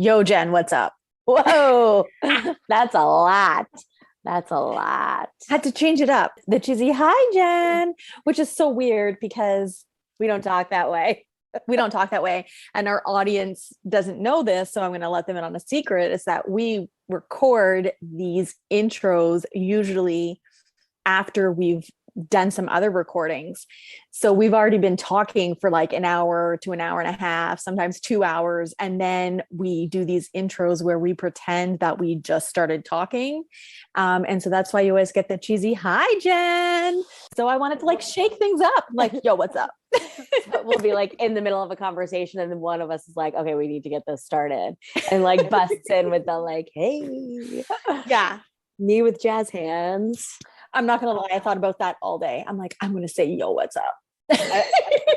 Yo, Jen, what's up? Whoa, that's a lot. That's a lot. Had to change it up. The cheesy hi, Jen, which is so weird because We don't talk that way. we don't talk that way. And our audience doesn't know this. So I'm going to let them in on a secret is that we record these intros usually after we've done some other recordings. So we've already been talking for like an hour to an hour and a half, sometimes 2 hours. And then we do these intros where we pretend that we just started talking. And so that's why you always get the cheesy, hi, Jen. So I wanted to like shake things up. Like, yo, what's up? So we'll be like in the middle of a conversation, and then one of us is like, okay, we need to get this started. And like busts in with the like, hey. Yeah. Me with jazz hands. I'm not going to lie. I thought about that all day. I'm like, I'm going to say, yo, what's up?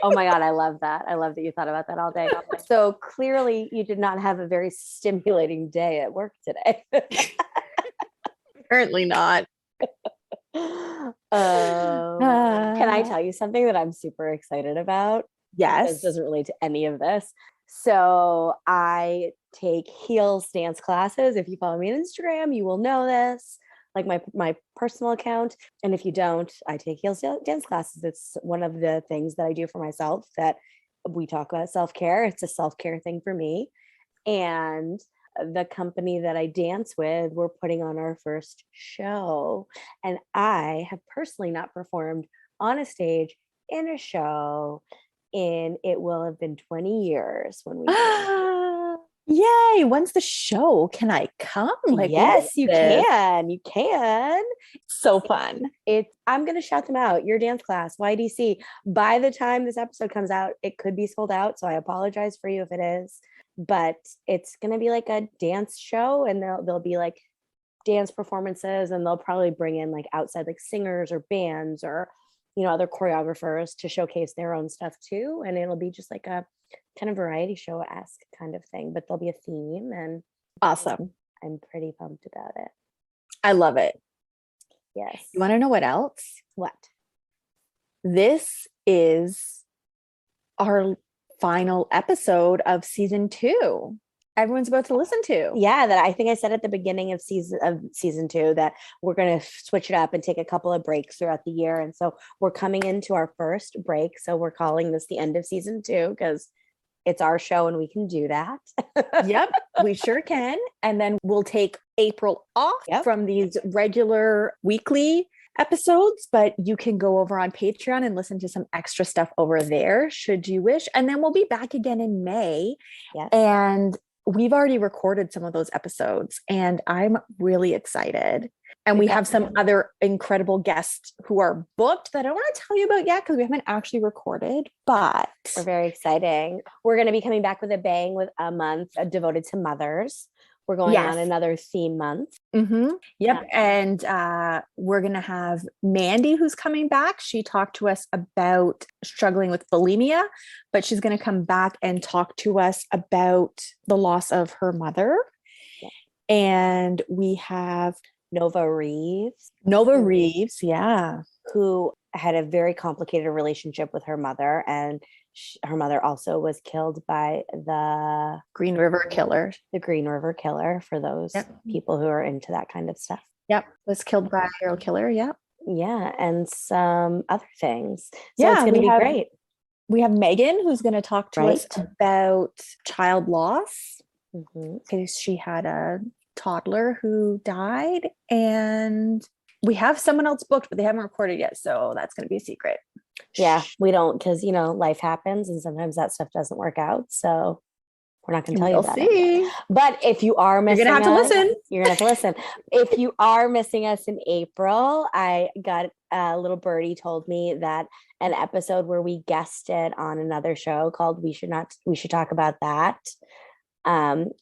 Oh my God, I love that. I love that you thought about that all day. So clearly you did not have a very stimulating day at work today. Apparently not. Can I tell you something that I'm super excited about? Yes. This doesn't relate to any of this. So I take heels dance classes. If you follow me on Instagram, you will know this, like my personal account. And if you don't, I take heels dance classes. It's one of the things that I do for myself that we talk about self-care. It's a self-care thing for me. And the company that I dance with, we're putting on our first show. And I have personally not performed on a stage in a show in, it will have been 20 years when we Yay. When's the show? Can I come? Like, yes, you can. You can. So fun. I'm going to shout them out. Your dance class, YDC. By the time this episode comes out, it could be sold out. So I apologize for you if it is. But it's going to be like a dance show, and there'll be like dance performances, and they'll probably bring in like outside like singers or bands or, other choreographers to showcase their own stuff too. And it'll be just like a kind of variety show-esque kind of thing, but there'll be a theme, and awesome. I'm pretty pumped about it. I love it. Yes. You want to know what else? What? This is our final episode of season 2. Everyone's about to listen to. Yeah, that I think I said at the beginning of season 2 that we're going to switch it up and take a couple of breaks throughout the year. And so we're coming into our first break. So we're calling this the end of season 2 because it's our show and we can do that. Yep, we sure can. And then we'll take April off from these regular weekly episodes, but you can go over on Patreon and listen to some extra stuff over there should you wish. And then we'll be back again in May. Yes. And we've already recorded some of those episodes and I'm really excited. And we have some other incredible guests who are booked that I don't want to tell you about yet because we haven't actually recorded, but we're very exciting. We're going to be coming back with a bang with a month devoted to mothers. We're going on another theme month. Mm-hmm. Yep. And we're going to have Mandy, who's coming back. She talked to us about struggling with bulimia, but she's going to come back and talk to us about the loss of her mother. Yeah. And we have Nova Reeves, yeah, who had a very complicated relationship with her mother, and her mother also was killed by the Green River Killer. The Green River Killer, for those people who are into that kind of stuff. Yep, was killed by a serial killer. Yep. Yeah, and some other things. So yeah, it's going to be great. We have Megan, who's going to talk to us about child loss because she had a toddler who died, and we have someone else booked, but they haven't recorded yet, so that's going to be a secret. Yeah, we don't, because life happens and sometimes that stuff doesn't work out, so we're not going to tell you about it. But if you are missing, you're going to have to listen. You're going to have to listen. If you are missing us in April, I got a little birdie told me that an episode where we guested on another show called We Should Talk About That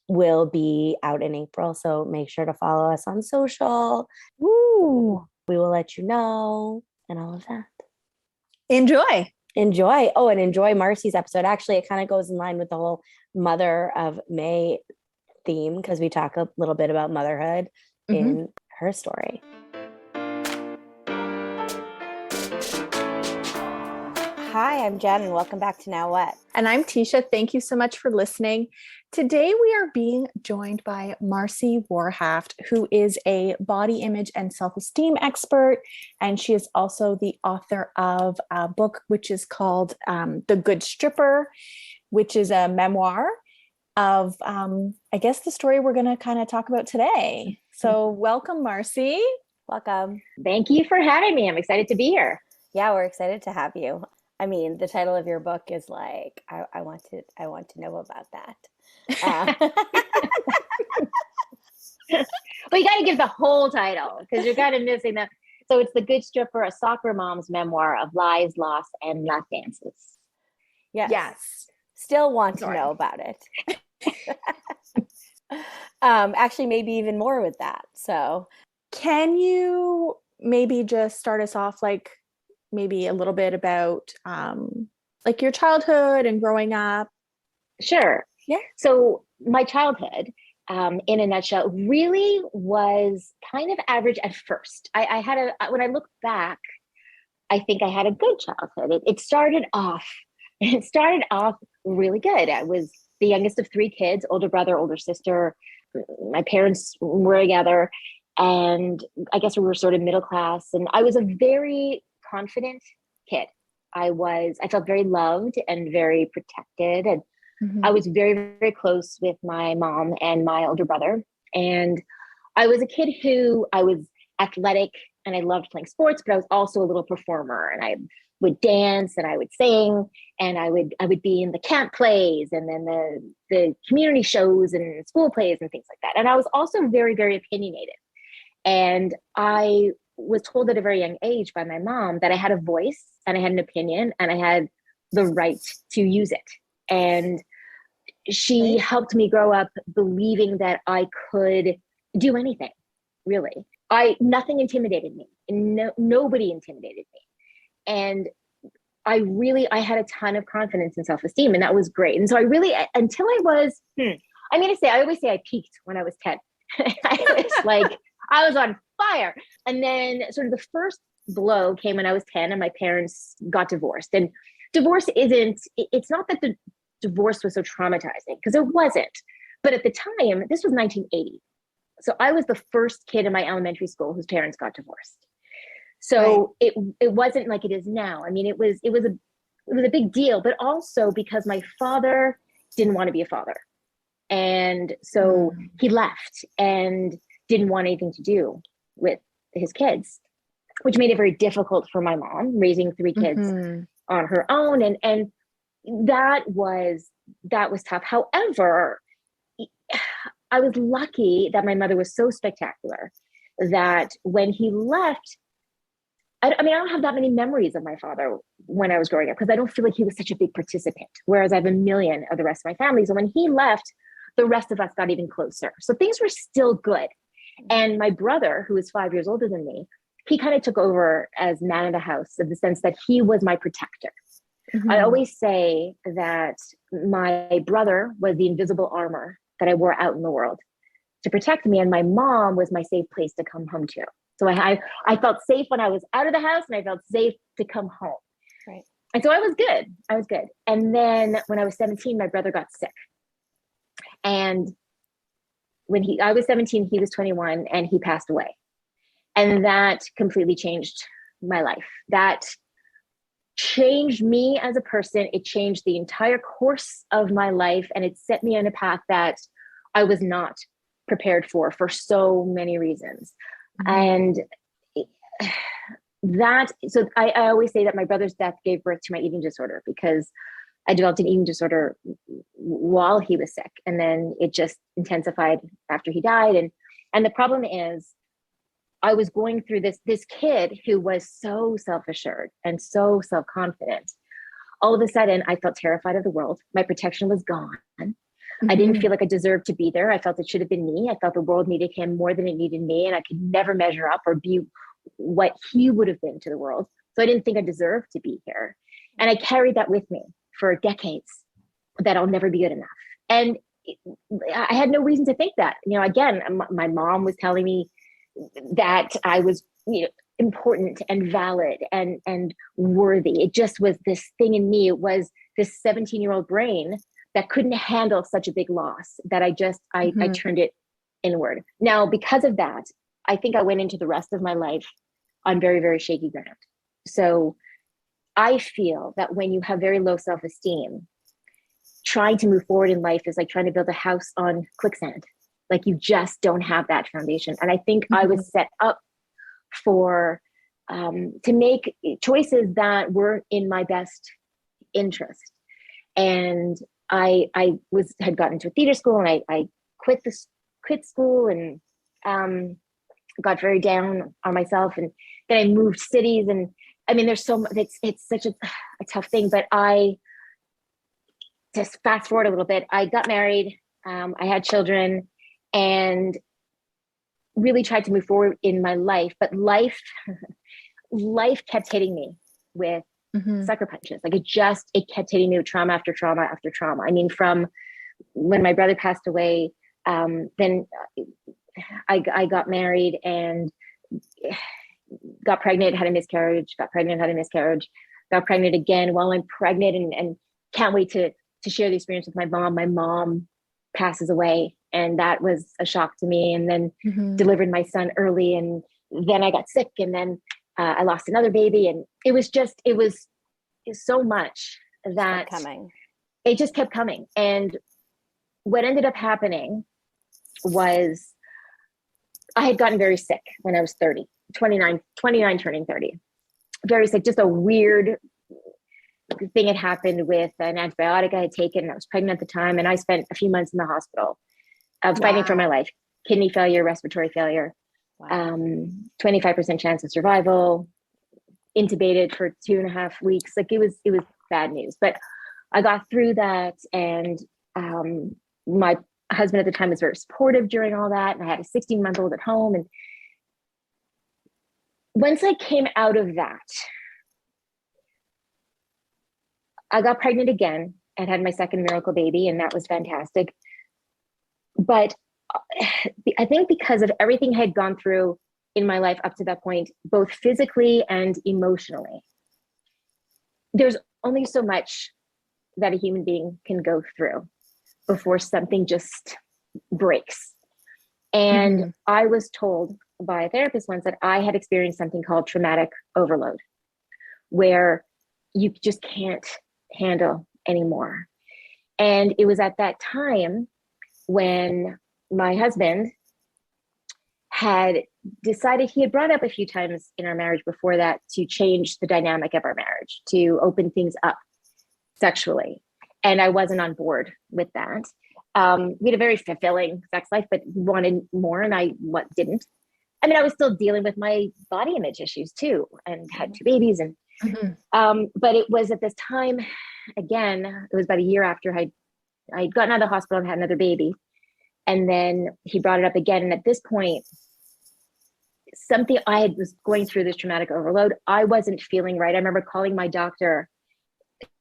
will be out in April. So make sure to follow us on social. Woo. We will let you know and all of that. Enjoy. Oh, and enjoy Marci's episode. Actually, it kind of goes in line with the whole Mother of May theme because we talk a little bit about motherhood in her story. Hi, I'm Jen, and welcome back to Now What? And I'm Tesha. Thank you so much for listening. Today, we are being joined by Marci Warhaft, who is a body image and self-esteem expert. And she is also the author of a book, which is called The Good Stripper, which is a memoir of, I guess, the story we're going to kind of talk about today. So welcome, Marci. Welcome. Thank you for having me. I'm excited to be here. Yeah, we're excited to have you. I mean, the title of your book is like, I want to know about that. Well, you got to give the whole title because you're kind of missing that. So it's The Good Stripper, a soccer mom's memoir of lies, loss, and lap dances. Yes. Still want to know about it. Actually, maybe even more with that. So can you maybe just start us off, like maybe a little bit about like your childhood and growing up? Sure. Yeah. So my childhood, in a nutshell, really was kind of average at first. I had when I look back, I think I had a good childhood. It started off really good. I was the youngest of three kids, older brother, older sister. My parents were together, and I guess we were sort of middle class. And I was a very confident kid. I felt very loved and very protected. And I was very, very close with my mom and my older brother. And I was a kid who I was athletic and I loved playing sports, but I was also a little performer, and I would dance and I would sing, and I would be in the camp plays and then the community shows and school plays and things like that. And I was also very, very opinionated. And I was told at a very young age by my mom that I had a voice and I had an opinion and I had the right to use it. And she helped me grow up believing that I could do anything, really. Nothing intimidated me. Nobody intimidated me. And I had a ton of confidence and self-esteem, and that was great. And so I really, until I was, I always say I peaked when I was 10. I was on fire. And then sort of the first blow came when I was 10 and my parents got divorced. And divorce it's not that the divorce was so traumatizing, because it wasn't. But at the time, this was 1980. So I was the first kid in my elementary school whose parents got divorced. So it wasn't like it is now. I mean, it was a big deal, but also because my father didn't want to be a father. And so he left and didn't want anything to do with his kids, which made it very difficult for my mom raising three kids on her own. And that was tough. However, I was lucky that my mother was so spectacular that when he left, I don't have that many memories of my father when I was growing up, because I don't feel like he was such a big participant, whereas I have a million of the rest of my family. So when he left, the rest of us got even closer. So things were still good. And my brother, who is 5 years older than me, he kind of took over as man of the house, in the sense that he was my protector. I always say that my brother was the invisible armor that I wore out in the world to protect me. And my mom was my safe place to come home to. So I felt safe when I was out of the house, and I felt safe to come home. Right. And so I was good. And then when I was 17, my brother got sick. And when I was 17, he was 21, and he passed away. And that completely changed my life. That changed me as a person. It changed the entire course of my life, and it set me on a path that I was not prepared for so many reasons. And so I always say that my brother's death gave birth to my eating disorder, because I developed an eating disorder while he was sick, and then it just intensified after he died. And the problem is, I was going through this kid who was so self-assured and so self-confident. All of a sudden, I felt terrified of the world. My protection was gone. I didn't feel like I deserved to be there. I felt it should have been me. I felt the world needed him more than it needed me, and I could never measure up or be what he would have been to the world. So I didn't think I deserved to be here. And I carried that with me for decades, that I'll never be good enough. And I had no reason to think that. Again, my mom was telling me that I was important and valid and worthy. It just was this thing in me. It was this 17-year-old brain that couldn't handle such a big loss that I turned it inward. Now, because of that, I think I went into the rest of my life on very, very shaky ground. So I feel that when you have very low self-esteem, trying to move forward in life is like trying to build a house on quicksand. Like you just don't have that foundation. And I think I was set up for to make choices that were in my best interest. And I had gotten to a theater school, and I quit school and got very down on myself. And then I moved cities, and I mean, there's so much. It's such a tough thing. But I just fast forward a little bit. I got married. I had children, and really tried to move forward in my life. But life kept hitting me with sucker punches. Like it kept hitting me with trauma after trauma after trauma. I mean, from when my brother passed away, then I got married and got pregnant, had a miscarriage, got pregnant again while I'm pregnant, and can't wait to share the experience with my mom. My mom passes away, and that was a shock to me. And then delivered my son early, and then I got sick, and then I lost another baby, and it was so much that it just kept coming. And what ended up happening was I had gotten very sick when I was 29 turning 30. Very sick, just a weird thing had happened with an antibiotic I had taken. I was pregnant at the time, and I spent a few months in the hospital fighting for my life. Kidney failure, respiratory failure, 25% chance of survival, intubated for 2.5 weeks. Like it was bad news, but I got through that. And my husband at the time was very supportive during all that. And I had a 16-month-old at home. And once I came out of that, I got pregnant again and had my second miracle baby, and that was fantastic. But I think because of everything I had gone through in my life up to that point, both physically and emotionally, there's only so much that a human being can go through before something just breaks. And I was told by a therapist once that I had experienced something called traumatic overload, where you just can't handle anymore. And it was at that time when my husband had decided, he had brought up a few times in our marriage before that, to change the dynamic of our marriage, to open things up sexually. And I wasn't on board with that. We had a very fulfilling sex life, but wanted more, and I didn't. I mean, I was still dealing with my body image issues too, and had 2 babies. And but it was at this time, again, it was about a year after I'd gotten out of the hospital and had another baby. And then he brought it up again. And at this point, something was going through this traumatic overload. I wasn't feeling right. I remember calling my doctor,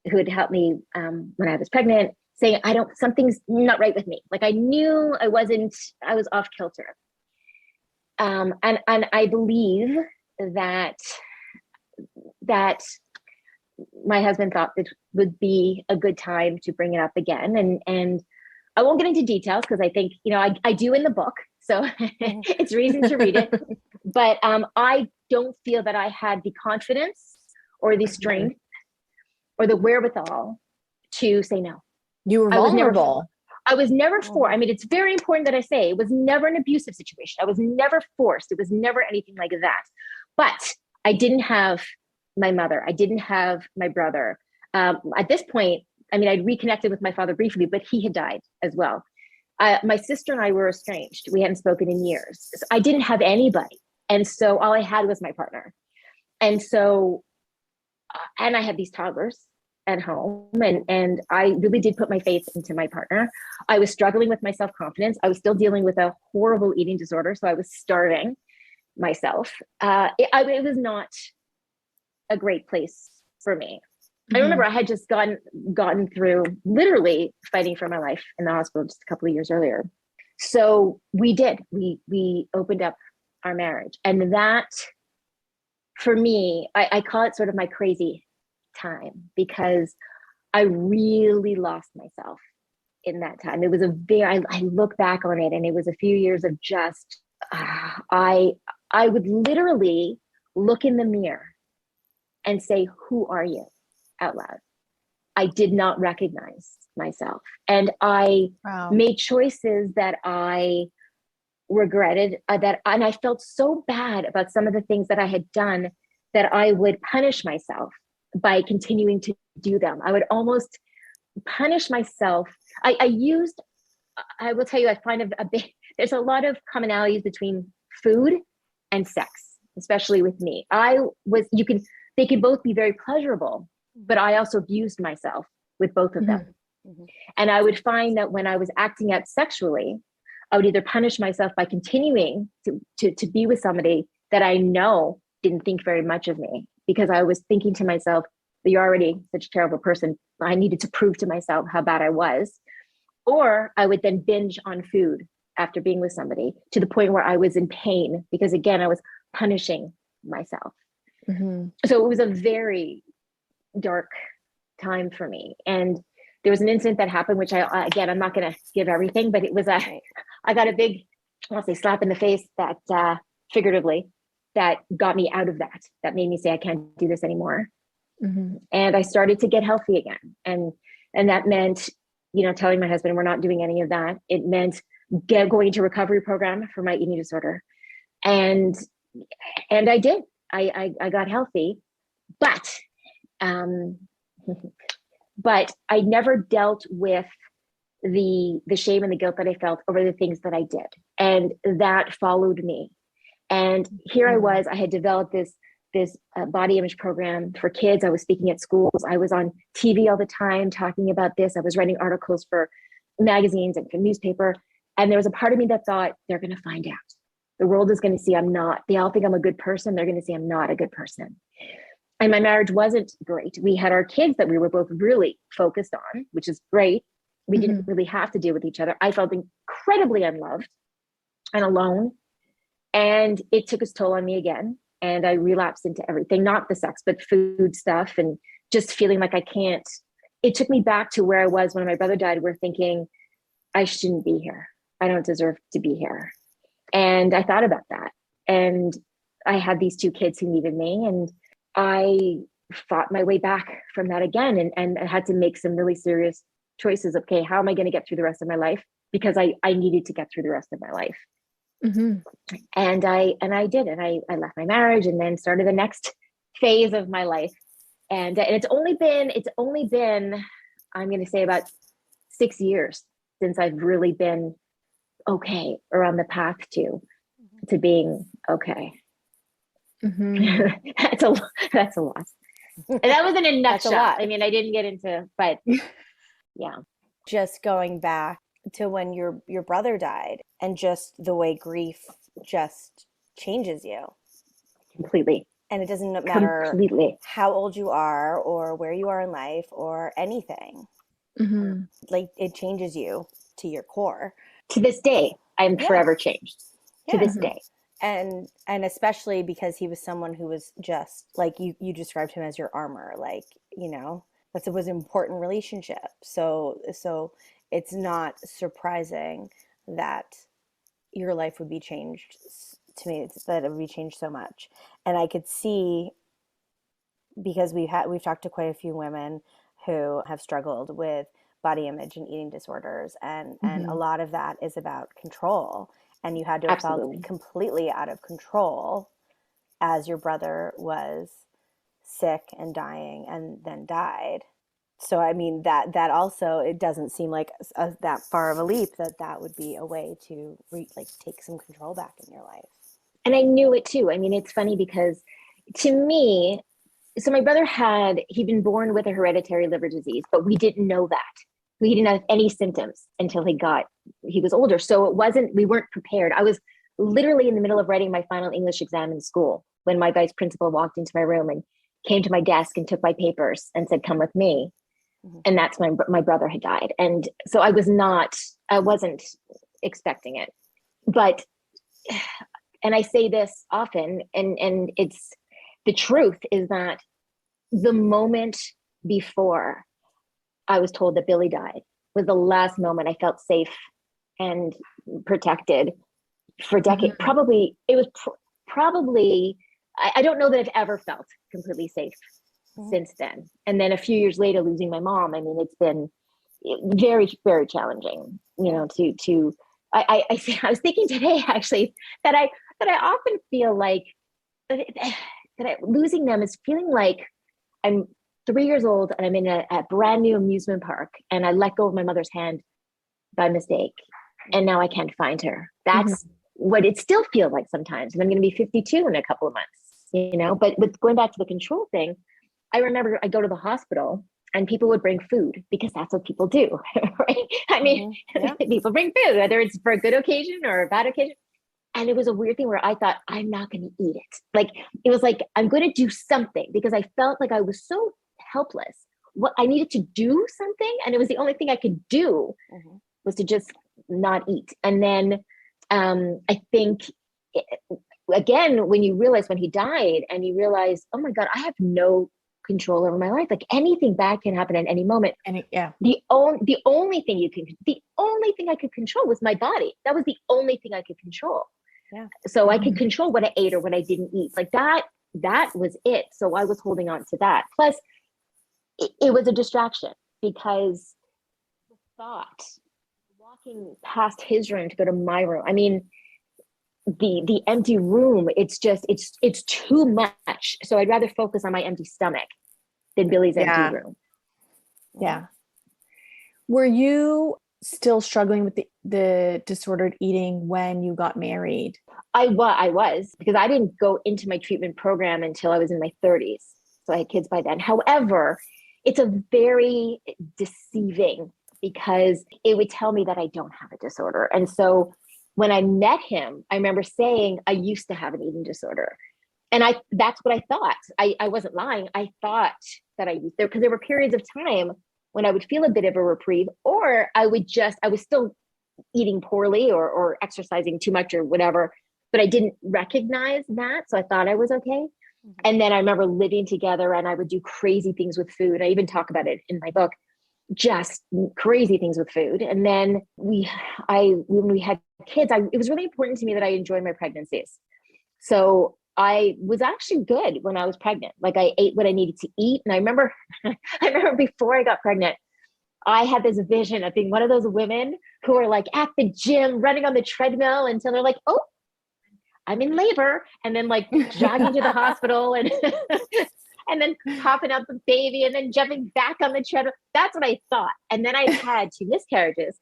who had helped me when I was pregnant, saying, something's not right with me. Like I knew I was off kilter. And I believe that my husband thought it would be a good time to bring it up again. And I won't get into details because I think, I do in the book, so it's reason to read it. But I don't feel that I had the confidence or the strength or the wherewithal to say no. You were vulnerable. I was never forced. I mean, it's very important that I say it was never an abusive situation. I was never forced. It was never anything like that. But I didn't have my mother. I didn't have my brother. At this point, I mean, I'd reconnected with my father briefly, but he had died as well. My sister and I were estranged. We hadn't spoken in years. So I didn't have anybody. And so all I had was my partner. And so, and I had these toddlers at home, and I really did put my faith into my partner. I was struggling with my self-confidence. I was still dealing with a horrible eating disorder. So I was starving myself. It was not a great place for me. I remember I had just gotten through literally fighting for my life in the hospital just a couple of years earlier. So we opened up our marriage, and that for me, I call it sort of my crazy time, because I really lost myself in that time. It was I look back on it, and it was a few years of just, I would literally look in the mirror and say, "Who are you?" out loud. I did not recognize myself. And I made choices that I regretted, and I felt so bad about some of the things that I had done that I would punish myself by continuing to do them. I would almost punish myself. I will tell you, I find there's a lot of commonalities between food and sex, especially with me. They could both be very pleasurable, but I also abused myself with both of them. Mm-hmm. And I would find that when I was acting out sexually, I would either punish myself by continuing to be with somebody that I know didn't think very much of me, because I was thinking to myself, you're already such a terrible person. I needed to prove to myself how bad I was. Or I would then binge on food after being with somebody, to the point where I was in pain, because again, I was punishing myself. Mm-hmm. So it was a very dark time for me. And there was an incident that happened, which I'm not going to give everything, but it was I got a big, I'll say, slap in the face, that figuratively, that got me out of that made me say, I can't do this anymore. Mm-hmm. And I started to get healthy again. And that meant, telling my husband, we're not doing any of that. It meant going into recovery program for my eating disorder. And I did, I got healthy, but I never dealt with the shame and the guilt that I felt over the things that I did. And that followed me. And here I was, I had developed this body image program for kids. I was speaking at schools. I was on TV all the time talking about this. I was writing articles for magazines and for newspaper. And there was a part of me that thought, they're going to find out. The world is going to see they all think I'm a good person. They're going to see I'm not a good person. And my marriage wasn't great. We had our kids that we were both really focused on, which is great. We didn't really have to deal with each other. I felt incredibly unloved and alone. And it took its toll on me again. And I relapsed into everything, not the sex, but food stuff, and just feeling like I can't. It took me back to where I was when my brother died. We're thinking, I shouldn't be here. I don't deserve to be here. And I thought about that. And I had these two kids who needed me. And I fought my way back from that again, and I had to make some really serious choices. Okay, how am I going to get through the rest of my life? Because I needed to get through the rest of my life. Mm-hmm. And I did, and I left my marriage and then started the next phase of my life. And it's only been, I'm going to say, about 6 years since I've really been okay, or on the path to being okay. Mm-hmm. That's a lot. And that was in a nutshell. I mean, I didn't get into, but yeah. Just going back to when your brother died, and just the way grief just changes you completely. And it doesn't matter how old you are or where you are in life or anything. Mm-hmm. Like, it changes you to your core. To this day, I'm forever changed. To this day. And especially because he was someone who was just like, you described him as your armor, like, that was an important relationship. So it's not surprising that your life would be changed. To me, that it would be changed so much. And I could see, because we've talked to quite a few women who have struggled with body image and eating disorders, and a lot of that is about control. And you had to have felt completely out of control as your brother was sick and dying and then died. So, I mean, that also, it doesn't seem like that far of a leap that would be a way to take some control back in your life. And I knew it too. I mean, it's funny because to me, so my brother he'd been born with a hereditary liver disease, but we didn't know that. We didn't have any symptoms until he was older. So we weren't prepared. I was literally in the middle of writing my final English exam in school when my vice principal walked into my room and came to my desk and took my papers and said, "Come with me." Mm-hmm. And that's when my brother had died. And so I wasn't expecting it. But, and I say this often, and it's the truth is that the moment before I was told that Billy died was the last moment I felt safe and protected for a decade. Mm-hmm. Probably, it was probably, I don't know that I've ever felt completely safe since then. And then a few years later, losing my mom, I mean, it's been very, very challenging, you know, I was thinking today actually that I often feel like losing them is feeling like I'm 3 years old and I'm in a brand new amusement park and I let go of my mother's hand by mistake. And now I can't find her. That's what it still feels like sometimes. And I'm going to be 52 in a couple of months, you know, but with going back to the control thing, I remember I go to the hospital and people would bring food because that's what people do, right? I mean, people bring food, whether it's for a good occasion or a bad occasion. And it was a weird thing where I thought, I'm not going to eat it. Like, it was like, I'm going to do something because I felt like I was so helpless. What I needed to do something. And it was the only thing I could do was to just not eat. And then I think, again, when you realize when he died and you realize, oh my God, I have no control over my life. Like anything bad can happen at any moment. The only thing I could control was my body. That was the only thing I could control. Yeah. So I could control what I ate or what I didn't eat. Like that was it. So I was holding on to that. Plus it was a distraction because the thought walking past his room to go to my room. I mean, the empty room, it's too much. So I'd rather focus on my empty stomach than Billy's empty room. Yeah. Were you still struggling with the disordered eating when you got married? I was, because I didn't go into my treatment program until I was in my 30s. So I had kids by then. However, it's a very deceiving because it would tell me that I don't have a disorder. And so when I met him, I remember saying, I used to have an eating disorder. And that's what I thought. I wasn't lying. I thought that I used there because there were periods of time when I would feel a bit of a reprieve, or I was still eating poorly or exercising too much or whatever, but I didn't recognize that. So I thought I was okay. And then I remember living together and I would do crazy things with food. I even talk about it in my book, just crazy things with food. And then when we had kids, it was really important to me that I enjoyed my pregnancies. So I was actually good when I was pregnant. Like I ate what I needed to eat. And I remember before I got pregnant, I had this vision of being one of those women who are like at the gym, running on the treadmill until they're like, oh, I'm in labor. And then like jogging to the hospital and and then popping out the baby and then jumping back on the treadmill. That's what I thought. And then I had 2 miscarriages.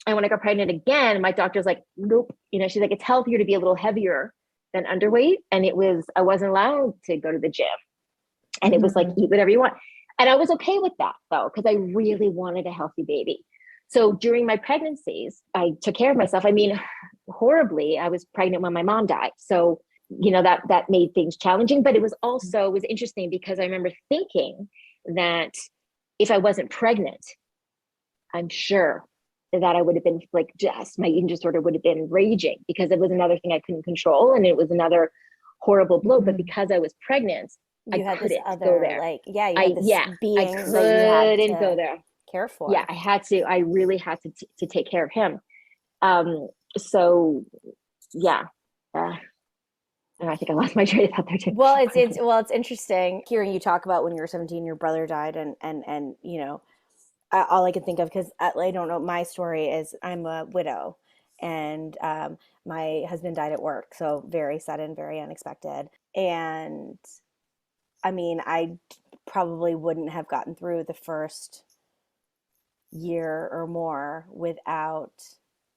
And when I got pregnant again, my doctor's like, nope. You know, she's like, it's healthier to be a little heavier than underweight. And I wasn't allowed to go to the gym. And it was like, eat whatever you want. And I was okay with that though, because I really wanted a healthy baby. So during my pregnancies, I took care of myself. I mean, horribly, I was pregnant when my mom died. So, you know, that made things challenging, but it was interesting because I remember thinking that if I wasn't pregnant, I'm sure that I would have been like, just my eating disorder would have been raging because it was another thing I couldn't control. And it was another horrible blow. But because I was pregnant, I couldn't go there. Like, I couldn't go there. Care for. Yeah, I had to. I really had to take care of him. So yeah. And I think I lost my train of thought there too. Well, it's interesting hearing you talk about when you were 17, your brother died, and you know, all I can think of, because I don't know, my story is I'm a widow, and my husband died at work, so very sudden, very unexpected, and I mean, I probably wouldn't have gotten through the first year or more without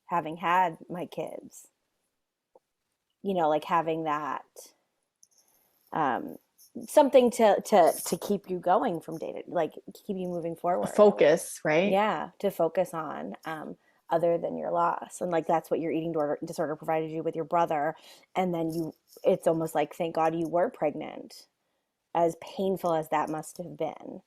having had my kids. You know, like having that something to keep you going from day to, like, keep you moving forward. Focus, right? Yeah, to focus on other than your loss. And like that's what your eating disorder provided you with your brother. And then it's almost like, thank God you were pregnant, as painful as that must have been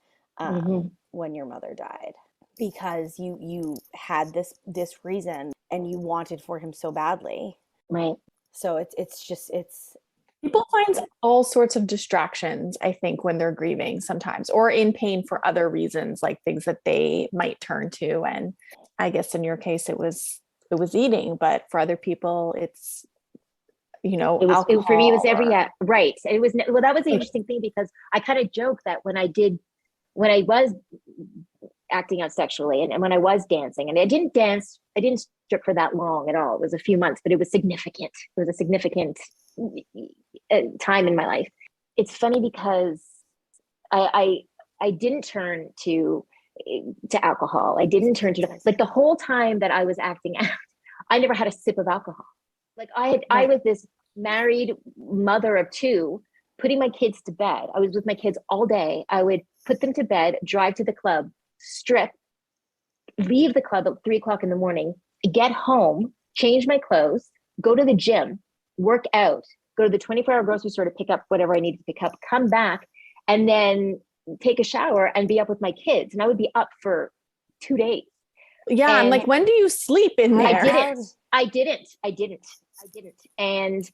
when your mother died, because you had this reason and you wanted for him so badly. Right. So it's People find all sorts of distractions, I think, when they're grieving sometimes, or in pain for other reasons, like things that they might turn to. And I guess in your case, it was eating, but for other people, it's, For me, it alcohol was every, or right. It was, well, that was the like, interesting thing, because I kind of joke that when I was acting out sexually, and when I was dancing, and I didn't strip for that long at all. It was a few months, but it was significant. It was a significant time in my life. It's funny because I didn't turn to alcohol. I didn't turn to, like, the whole time that I was acting out, I never had a sip of alcohol. Like I was this married mother of two, putting my kids to bed. I was with my kids all day. I would put them to bed, drive to the club, strip, leave the club at 3 o'clock in the morning, get home, change my clothes, go to the gym, work out, go to the 24-hour grocery store to pick up whatever I needed to pick up, come back, and then take a shower and be up with my kids. And I would be up for 2 days. yeah, I'm like, when do you sleep in there? I didn't. And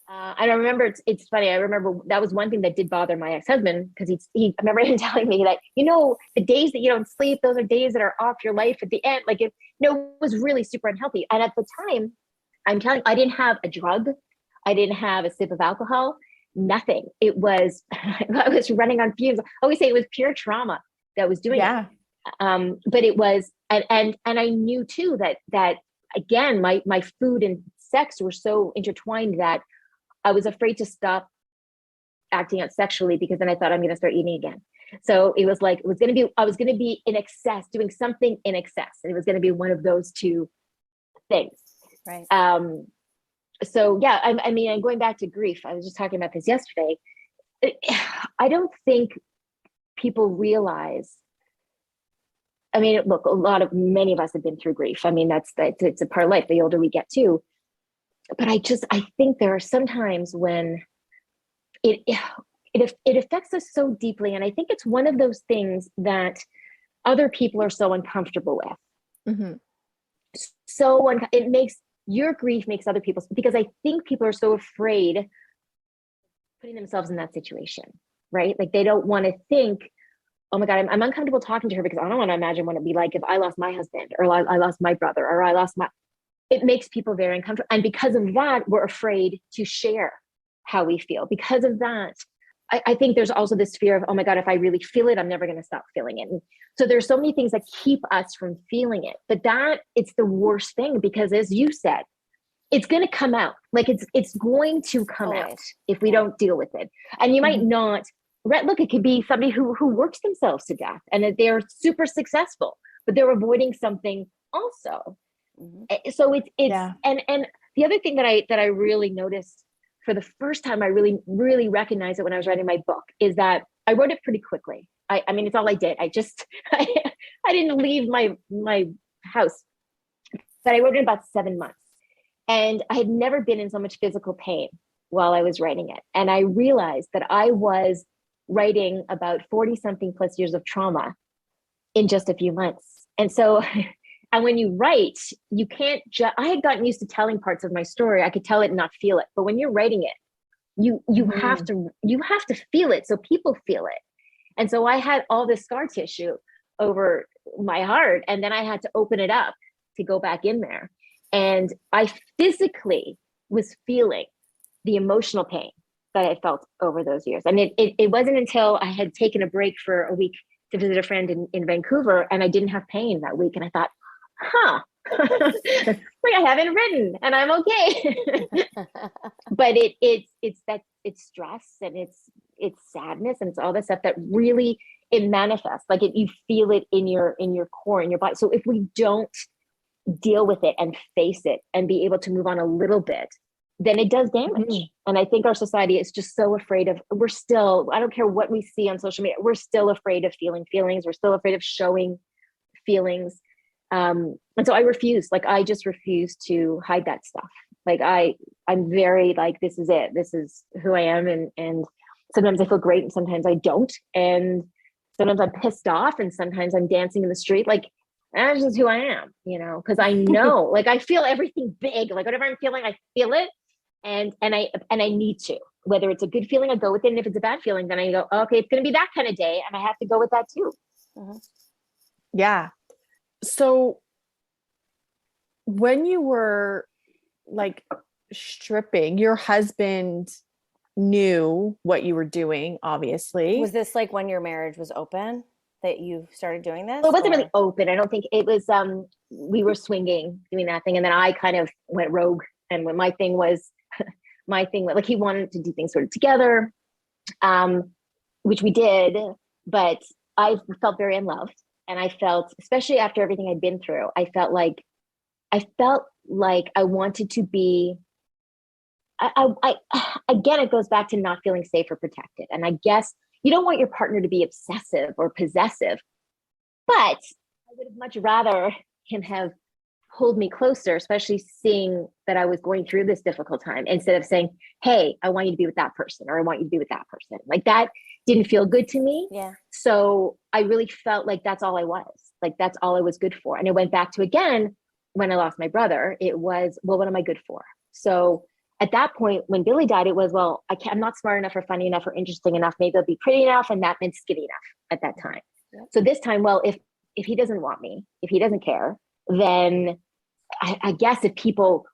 I remember, it's funny. I remember that was one thing that did bother my ex-husband, because I remember him telling me that, the days that you don't sleep, those are days that are off your life at the end. Like, it was really super unhealthy. And at the time, I'm telling you, I didn't have a drug. I didn't have a sip of alcohol, nothing. It was, I was running on fumes. I always say it was pure trauma that was doing it. But it was, and I knew too that again, my food and sex were so intertwined that I was afraid to stop acting out sexually, because then I thought I'm going to start eating again. So it was like, I was going to be in excess, doing something in excess. And it was going to be one of those two things. Right. So yeah, I mean, and going back to grief, I was just talking about this yesterday. I don't think people realize, I mean, look, many of us have been through grief. I mean, it's a part of life, the older we get too. But I think there are some times when it affects us so deeply. And I think it's one of those things that other people are so uncomfortable with. Mm-hmm. So it makes your grief makes other people's, because I think people are so afraid of putting themselves in that situation, right? Like, they don't want to think, oh my God, I'm uncomfortable talking to her, because I don't want to imagine what it'd be like if I lost my husband, or I lost my brother, or I lost my, it makes people very uncomfortable. And because of that, we're afraid to share how we feel. Because of that, I think there's also this fear of, oh my God, if I really feel it, I'm never going to stop feeling it. And so there's so many things that keep us from feeling it, but it's the worst thing, because as you said, it's going to come out. Like, it's going to come out if we don't deal with it. And you might not, look, it could be somebody who works themselves to death and they're super successful, but they're avoiding something also. So it's and the other thing that I really noticed for the first time, I really, really recognized it when I was writing my book, is that I wrote it pretty quickly. I mean, it's all I did. I didn't leave my house, but I wrote it in about 7 months. And I had never been in so much physical pain while I was writing it. And I realized that I was writing about 40 something plus years of trauma in just a few months. And so, and when you write, you can't I had gotten used to telling parts of my story. I could tell it and not feel it. But when you're writing it, you have to feel it, so people feel it. And so I had all this scar tissue over my heart, and then I had to open it up to go back in there. And I physically was feeling the emotional pain that I felt over those years. And it wasn't until I had taken a break for a week to visit a friend in Vancouver, and I didn't have pain that week. And I thought, like, I haven't written and I'm okay. But it's stress, and it's sadness, and it's all this stuff that really, it manifests. Like, you feel it in your core, in your body. So if we don't deal with it and face it and be able to move on a little bit, then it does damage. And I think our society is just so afraid of, I don't care what we see on social media, we're still afraid of feeling feelings. We're still afraid of showing feelings. And so I just refuse to hide that stuff. Like, I'm very like, this is it. This is who I am. And sometimes I feel great and sometimes I don't. And sometimes I'm pissed off and sometimes I'm dancing in the street. Like, that's just who I am, because I know, like, I feel everything big, like whatever I'm feeling, I feel it. And I need to, whether it's a good feeling, I go with it. And if it's a bad feeling, then I go, okay, it's going to be that kind of day. And I have to go with that too. Mm-hmm. Yeah. So when you were like stripping, your husband knew what you were doing, obviously. Was this like when your marriage was open that you started doing this? Well, it wasn't really open. I don't think it was, we were swinging, doing that thing. And then I kind of went rogue. And when my thing was like, he wanted to do things sort of together, which we did, but I felt very unloved. And I felt, especially after everything I'd been through, I felt like I wanted to be, again, it goes back to not feeling safe or protected. And I guess you don't want your partner to be obsessive or possessive, but I would have much rather him have pulled me closer, especially seeing that I was going through this difficult time, instead of saying, hey, I want you to be with that person, or I want you to be with that person. Like, that didn't feel good to me. Yeah. So I really felt like that's all I was. Like, that's all I was good for. And it went back to, again, when I lost my brother, it was, well, what am I good for? So at that point, when Billy died, it was, well, I'm not smart enough or funny enough or interesting enough. Maybe I'll be pretty enough. And that meant skinny enough at that time. Yep. So this time, well, if he doesn't want me, if he doesn't care, then I guess if people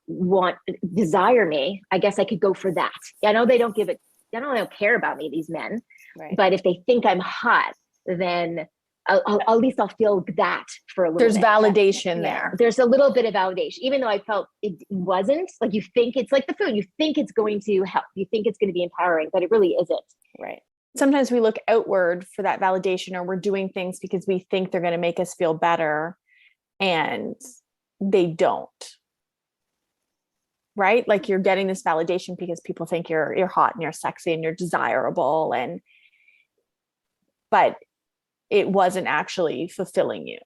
desire me, I guess I could go for that. I know they don't care about me, these men, right. But if they think I'm hot, then at least I'll feel that for a little bit. There's validation there. there. There's a little bit of validation, even though I felt it wasn't. Like, you think it's like the food, you think it's going to help, you think it's going to be empowering, but it really isn't. Right. Sometimes we look outward for that validation, or we're doing things because we think they're going to make us feel better, and they don't. Right? Like, you're getting this validation because people think you're hot and you're sexy and you're desirable, but it wasn't actually fulfilling you.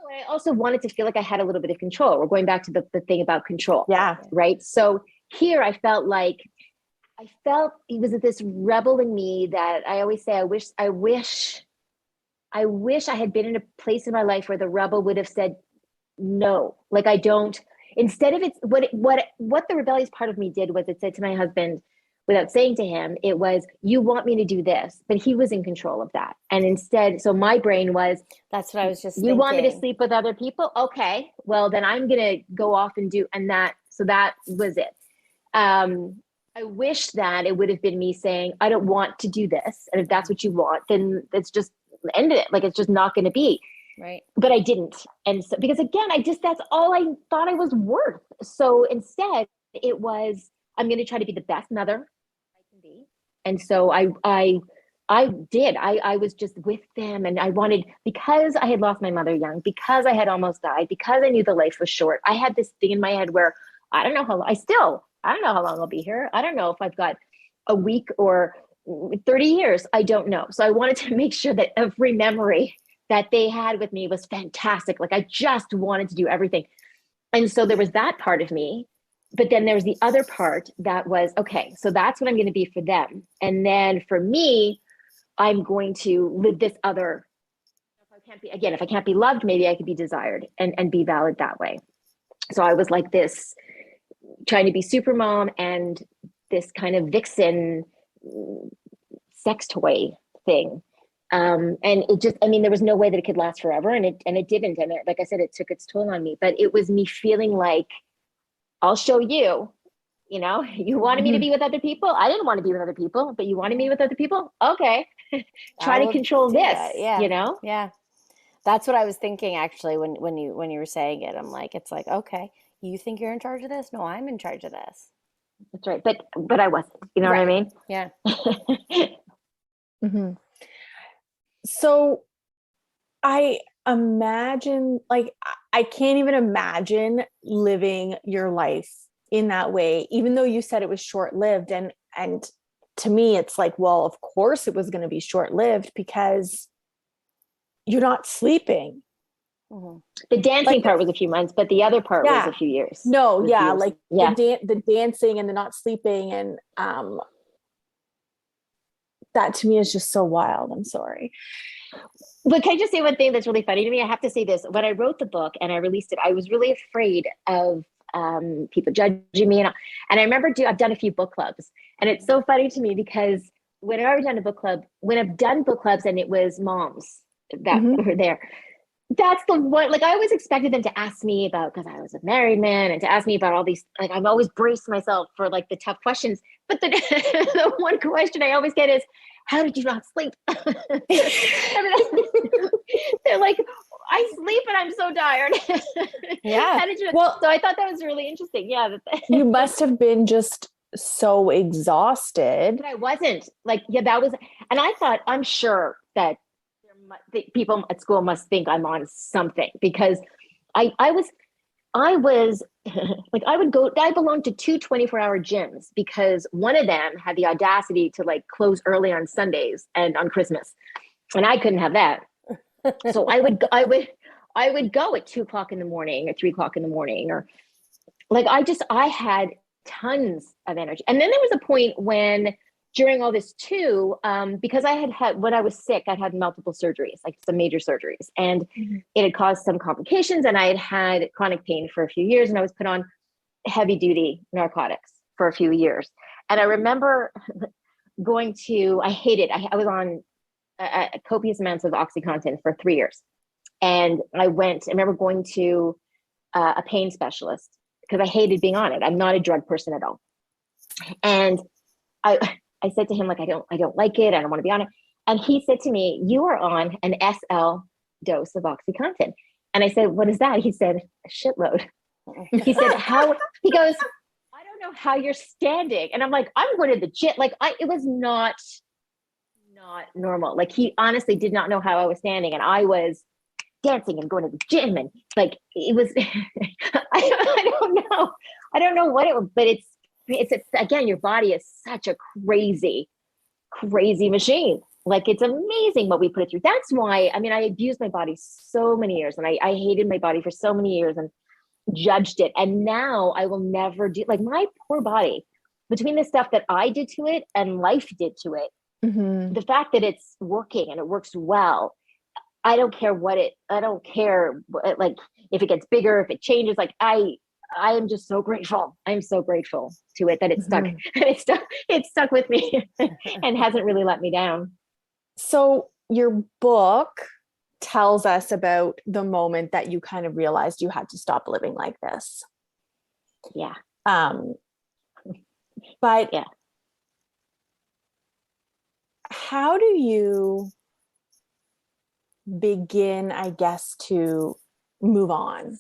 I also wanted to feel like I had a little bit of control. We're going back to the thing about control. Yeah. Right. So here I felt he was this rebel in me that I always say, I wish I had been in a place in my life where the rebel would have said no. Like, I don't, instead of, it's what the rebellious part of me did was, it said to my husband, without saying to him, it was, you want me to do this, but he was in control of that. And instead, so my brain was, that's what I was just you thinking. Want me to sleep with other people? Okay, well, then I'm going to go off and do, and that, so that was it. I wish that it would have been me saying, I don't want to do this. And if that's what you want, then it's just ended it. Like, it's just not going to be. Right. But I didn't. And so, because again, that's all I thought I was worth. So instead it was, I'm going to try to be the best mother I can be. And so I did. I was just with them, and I wanted, because I had lost my mother young, because I had almost died, because I knew the life was short. I had this thing in my head where I don't know how long I'll be here. I don't know if I've got a week or 30 years. I don't know. So I wanted to make sure that every memory that they had with me was fantastic. Like, I just wanted to do everything. And so there was that part of me, but then there was the other part that was, okay, so that's what I'm going to be for them. And then for me, I'm going to live this other, if I can't be loved, maybe I could be desired and be valid that way. So I was like this, trying to be super mom and this kind of vixen sex toy thing. And it just, there was no way that it could last forever, and it didn't. And like I said, it took its toll on me, but it was me feeling like, I'll show you, you wanted me to be with other people. I didn't want to be with other people, but you wanted me with other people. Okay. Try to control this, Yeah. Yeah. That's what I was thinking, actually, when you were saying it. I'm like, it's like, okay, you think you're in charge of this? No, I'm in charge of this. That's right. But I wasn't, you know what I mean? Yeah. Mm-hmm. So I imagine, like, I can't even imagine living your life in that way, even though you said it was short-lived. And to me, it's like, well, of course it was going to be short-lived, because you're not sleeping. Mm-hmm. The dancing part was a few months, but the other part was a few years. No, yeah, years. The dancing and the not sleeping, and that to me is just so wild. I'm sorry. But can I just say one thing that's really funny to me? I have to say this. When I wrote the book and I released it, I was really afraid of people judging me. And I remember I've done a few book clubs, and it's so funny to me because when I've done book clubs and it was moms that were there, that's the one, like I always expected them to ask me about, because I was a married man, and to ask me about all these, like I've always braced myself for like the tough questions. But the, the one question I always get is, how did you not sleep? I mean, they're like, I sleep and I'm so tired. Yeah. How did you? Well, so I thought that was really interesting. Yeah. You must have been just so exhausted. But I wasn't like, yeah, that was, and I thought, I'm sure that people at school must think I'm on something, because I was like, I belonged to two 24-hour gyms, because one of them had the audacity to like close early on Sundays and on Christmas. And I couldn't have that. So I would go at 2:00 in the morning or 3:00 in the morning, or like, I had tons of energy. And then there was a point when, during all this too, because I had, when I was sick, I'd had multiple surgeries, like some major surgeries, and it had caused some complications, and I had chronic pain for a few years, and I was put on heavy duty narcotics for a few years. And I remember I was on copious amounts of OxyContin for 3 years. And I remember going to a pain specialist because I hated being on it. I'm not a drug person at all. And I said to him, like, I don't like it. I don't want to be on it. And he said to me, you are on an SL dose of OxyContin. And I said, what is that? He said, a shitload. He said, how? He goes, I don't know how you're standing. And I'm like, I'm going to the gym. Like, it was not normal. Like, he honestly did not know how I was standing. And I was dancing and going to the gym. And like, it was, I don't know what it was, but it's again, your body is such a crazy machine. Like, it's amazing what we put it through. That's why, I mean, I abused my body so many years, and I hated my body for so many years and judged it. And now I will never do, like, my poor body, between the stuff that I did to it and life did to it, the fact that it's working and it works well, I don't care like if it gets bigger, if it changes, like I am just so grateful. I'm so grateful to it that it stuck. It stuck with me and hasn't really let me down. So your book tells us about the moment that you kind of realized you had to stop living like this. Yeah. But yeah. How do you begin, I guess, to move on?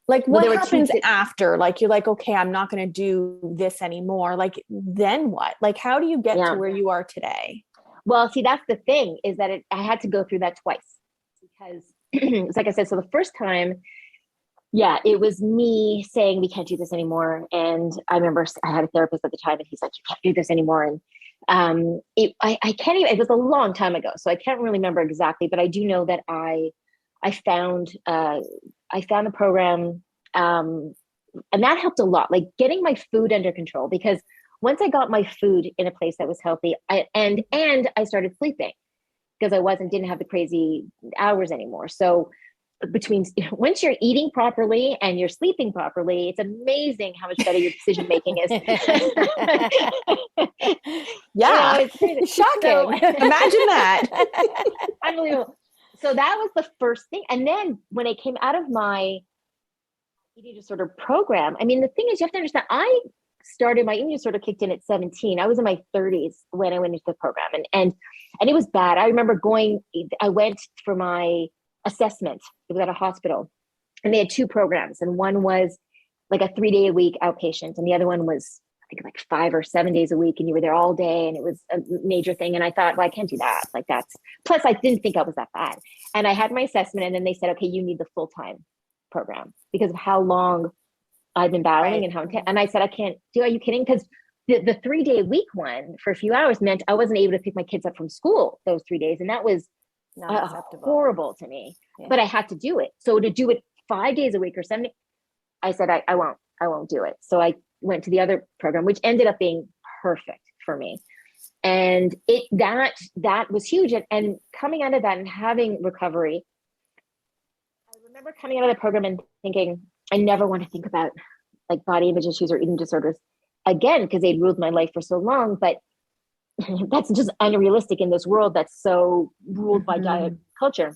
Like, what happens after? Like, you're like, okay, I'm not going to do this anymore. Like, then what? Like, how do you get to where you are today? Well, see, that's the thing, is that I had to go through that twice, because it's like I said, so the first time, it was me saying, we can't do this anymore. And I remember I had a therapist at the time, and he's like, you can't do this anymore. And I can't even, it was a long time ago, so I can't really remember exactly, but I do know that I found a program, and that helped a lot, like getting my food under control, because once I got my food in a place that was healthy, and I started sleeping, because I didn't have the crazy hours anymore. So once you're eating properly and you're sleeping properly, it's amazing how much better your decision making is. It's shocking. So, imagine that. Unbelievable. So that was the first thing. And then when I came out of my eating disorder program, I mean, the thing is, you have to understand, my eating disorder kicked in at 17. I was in my 30s when I went into the program, and it was bad. I remember I went for my assessment. It was at a hospital, and they had two programs, and one was like a 3-day-a-week outpatient, and the other one was, I think, like 5 or 7 days a week, and you were there all day, and it was a major thing. And I thought, well, I can't do that. Like, plus I didn't think I was that bad. And I had my assessment, and then they said, okay, you need the full-time program because of how long I've been battling, and how intense. And I said, I can't do. Are you kidding? Because the 3-day-a-week one for a few hours meant I wasn't able to pick my kids up from school those 3 days, and that was horrible to me. But I had to do it. So to do it 5 days a week or 7 days, I said, I won't do it. So I went to the other program, which ended up being perfect for me. And that was huge. And coming out of that and having recovery, I remember coming out of the program and thinking, I never want to think about like body image issues or eating disorders again, because they'd ruled my life for so long. But that's just unrealistic in this world that's so ruled by diet culture.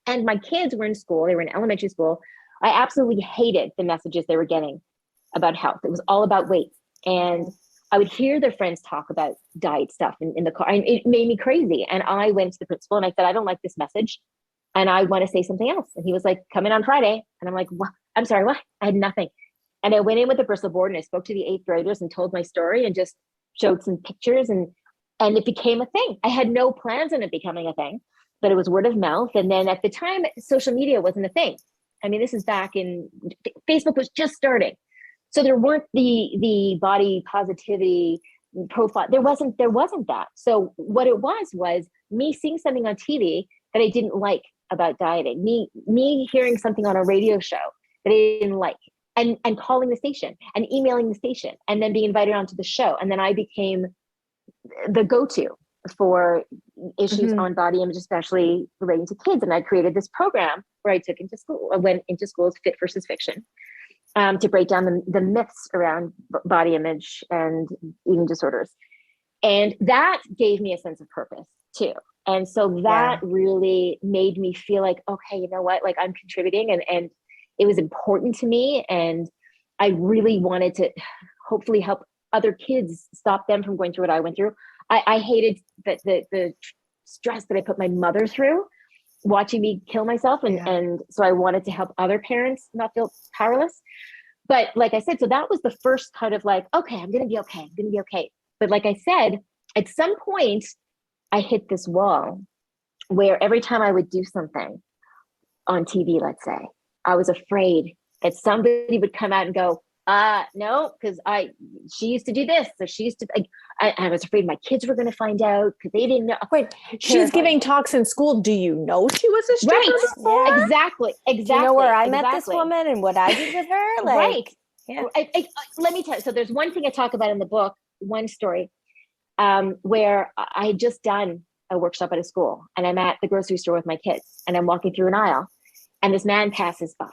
And my kids were in school, they were in elementary school. I absolutely hated the messages they were getting about health. It was all about weight. And I would hear their friends talk about diet stuff in the car, and it made me crazy. And I went to the principal and I said, I don't like this message and I want to say something else. And he was like, come in on Friday. And I'm like, what? I'm sorry, what? I had nothing. And I went in with the Bristol board and I spoke to the 8th graders and told my story and just showed some pictures, and it became a thing. I had no plans on it becoming a thing, but it was word of mouth. And then at the time, social media wasn't a thing. I mean, this is back in, Facebook was just starting. So there weren't the body positivity profile. There wasn't that. So what it was me seeing something on TV that I didn't like about dieting, me hearing something on a radio show that I didn't like, and calling the station and emailing the station and then being invited onto the show. And then I became the go-to for issues on body image, especially relating to kids. And I created this program where I went into schools, Fit versus Fiction, to break down the myths around body image and eating disorders. And that gave me a sense of purpose too. And so that really made me feel like, okay, you know what, like I'm contributing, and it was important to me. And I really wanted to hopefully help other kids, stop them from going through what I went through. I hated the stress that I put my mother through watching me kill myself. And so I wanted to help other parents not feel powerless. But like I said, so that was the first kind of like, okay, I'm going to be okay. I'm going to be okay. But like I said, at some point I hit this wall where every time I would do something on TV, let's say, I was afraid that somebody would come out and go, no, because she used to do this. So she used to, I was afraid my kids were going to find out because they didn't know. Wait, she's giving talks in school. Do you know she was a stripper before? Yeah. Exactly. Do you know where I met this woman and what I did with her? Like, right. Yeah. Let me tell you. So there's one thing I talk about in the book, one story, where I had just done a workshop at a school, and I'm at the grocery store with my kids, and I'm walking through an aisle, and this man passes by,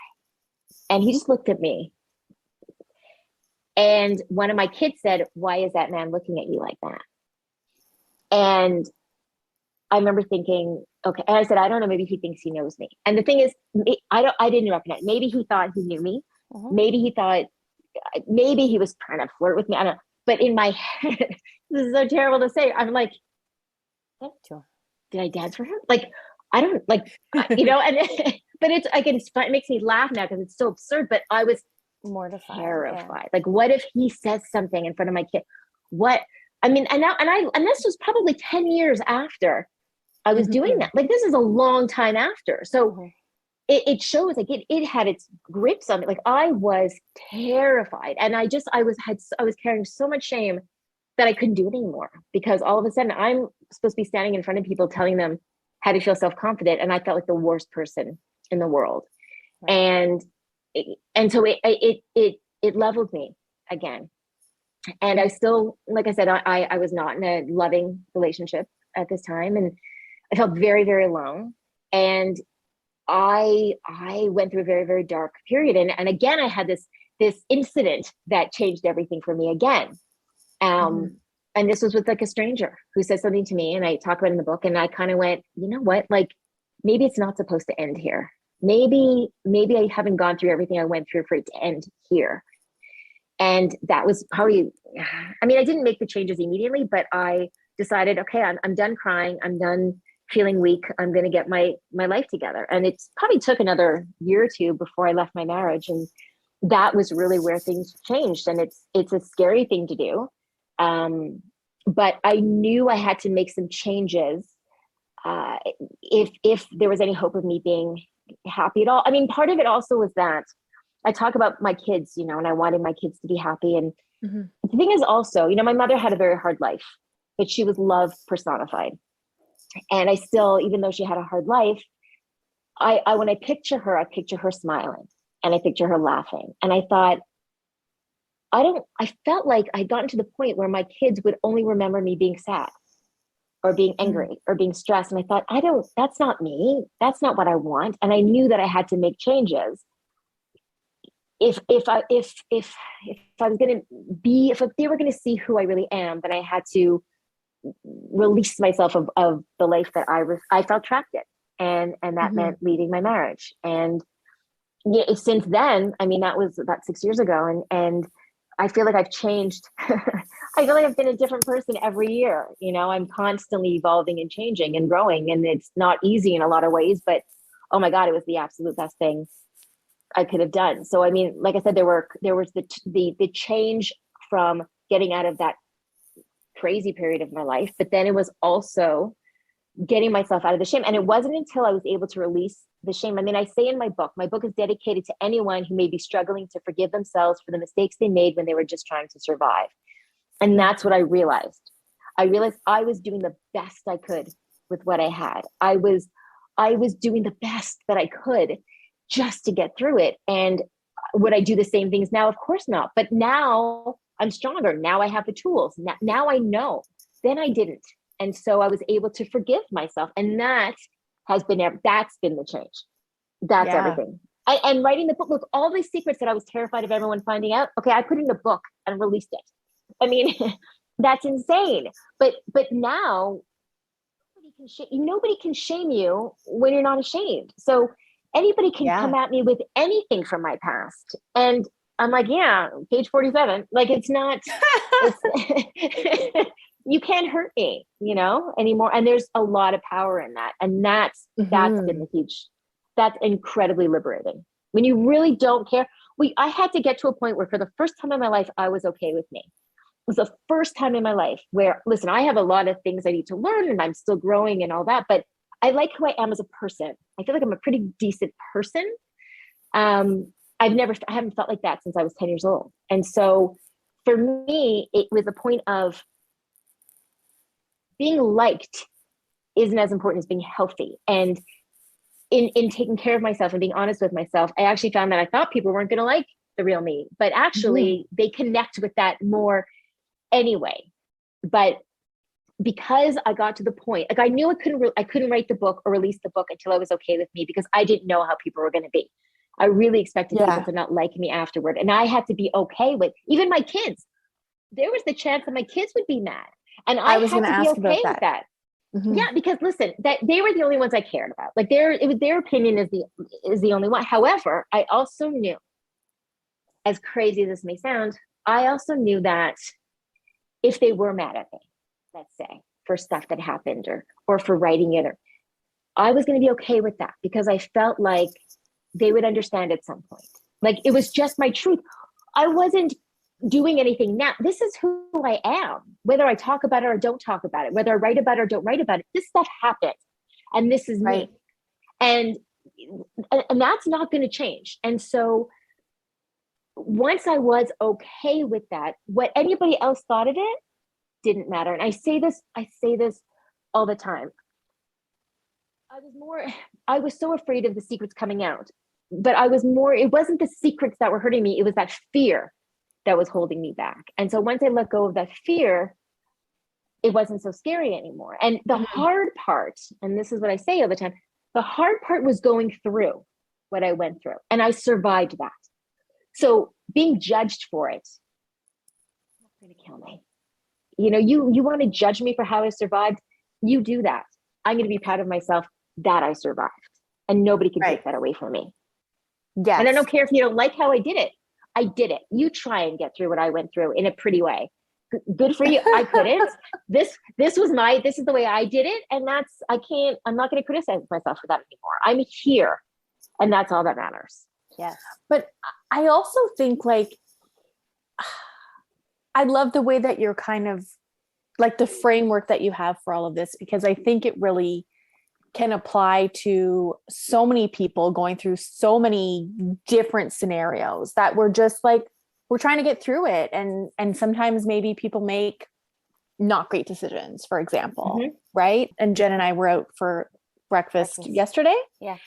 and he just looked at me. And one of my kids said, why is that man looking at you like that? And I remember thinking, okay. And I said, I don't know, maybe he thinks he knows me. And the thing is, I didn't recognize, maybe he thought he knew me. Maybe he thought, maybe he was trying to flirt with me. I don't know. But in my head, this is so terrible to say, I'm like, did I dance for him? Like, I don't like, you know, and, but it's, again, it makes me laugh now because it's so absurd, but I was mortified, terrified. Yeah. Like, what if he says something in front of my kid? What? I mean, and this was probably 10 years after I was doing that. Like, this is a long time after. So it shows like it had its grips on me. Like, I was terrified, and I was carrying so much shame that I couldn't do it anymore, because all of a sudden I'm supposed to be standing in front of people telling them how to feel self-confident, and I felt like the worst person in the world. Right. And so it leveled me again. And I still, like I said, I was not in a loving relationship at this time, and I felt very, very alone. And I went through a very, very dark period. And again, I had this incident that changed everything for me again. And this was with like a stranger who said something to me, and I talk about it in the book, and I kind of went, you know what, like, maybe it's not supposed to end here. Maybe I haven't gone through everything I went through for it to end here. And that was probably, I mean, I didn't make the changes immediately, but I decided, okay, I'm done crying. I'm done feeling weak. I'm going to get my life together. And it probably took another year or two before I left my marriage. And that was really where things changed. And it's a scary thing to do. But I knew I had to make some changes if there was any hope of me being happy at all. I mean, part of it also was that I talk about my kids, you know, and I wanted my kids to be happy. And the thing is also, you know, my mother had a very hard life, but she was love personified. And I still, even though she had a hard life, I when I picture her smiling, and I picture her laughing. And I thought, I felt like I'd gotten to the point where my kids would only remember me being sad or being angry or being stressed. And I thought, that's not me. That's not what I want. And I knew that I had to make changes. if I was going to be, if they were going to see who I really am, then I had to release myself of the life that I felt trapped in. And that meant leaving my marriage. And yeah, since then, I mean, that was about 6 years ago. And I feel like I've changed. I feel like I've been a different person every year. I'm constantly evolving and changing and growing, and it's not easy in a lot of ways, but oh my God, it was the absolute best thing I could have done. So, I mean, like I said, there was the change from getting out of that crazy period of my life, but then it was also getting myself out of the shame. And it wasn't until I was able to release the shame. I mean, I say in my book is dedicated to anyone who may be struggling to forgive themselves for the mistakes they made when they were just trying to survive. And that's what I realized. I realized I was doing the best I could with what I had. I was doing the best that I could just to get through it. And would I do the same things now? Of course not. But now I'm stronger. Now I have the tools. Now I know. Then I didn't. And so I was able to forgive myself. And that's been the change. That's everything. And writing the book, look, all these secrets that I was terrified of everyone finding out. Okay, I put in a book and released it. I mean, that's insane. But now nobody can shame you when you're not ashamed. So anybody can come at me with anything from my past. And I'm like, yeah, page 47. Like, it's not, you can't hurt me, anymore. And there's a lot of power in that. And that's been the huge, that's incredibly liberating. When you really don't care. I had to get to a point where for the first time in my life, I was okay with me. It was the first time in my life where, listen, I have a lot of things I need to learn and I'm still growing and all that, but I like who I am as a person. I feel like I'm a pretty decent person. I haven't felt like that since I was 10 years old. And so for me, it was a point of being liked isn't as important as being healthy. And in taking care of myself and being honest with myself, I actually found that I thought people weren't going to like the real me, but actually they connect with that more anyway. But because I got to the point, like I knew I couldn't write the book or release the book until I was okay with me, because I didn't know how people were going to be. I really expected people to not like me afterward. And I had to be okay with even my kids. There was the chance that my kids would be mad. And I was had to be okay with that. Yeah, because listen, that they were the only ones I cared about. Like their opinion is the only one. However, I also knew, as crazy as this may sound, I also knew that if they were mad at me, let's say, for stuff that happened or for writing it, I was going to be okay with that, because I felt like they would understand at some point. Like it was just my truth. I wasn't doing anything now. This is who I am, whether I talk about it or don't talk about it, whether I write about it or don't write about it. This stuff happened, and this is me. And that's not going to change. And so once I was okay with that, what anybody else thought of it didn't matter. And I say this all the time. I was so afraid of the secrets coming out, but it wasn't the secrets that were hurting me. It was that fear that was holding me back. And so once I let go of that fear, it wasn't so scary anymore. And the hard part, and this is what I say all the time, the hard part was going through what I went through, and I survived that. So being judged for it, it's not going to kill me. You want to judge me for how I survived? You do that. I'm going to be proud of myself that I survived, and nobody can take that away from me. Yes. And I don't care if you don't like how I did it. I did it. You try and get through what I went through in a pretty way. Good for you. I couldn't. This is the way I did it. And I'm not going to criticize myself for that anymore. I'm here, and that's all that matters. Yes. But I also think, like, I love the way that you're kind of like the framework that you have for all of this, because I think it really can apply to so many people going through so many different scenarios that we're just like, we're trying to get through it. And sometimes maybe people make not great decisions, for example. Right. And Jen and I were out for breakfast yesterday. Yeah.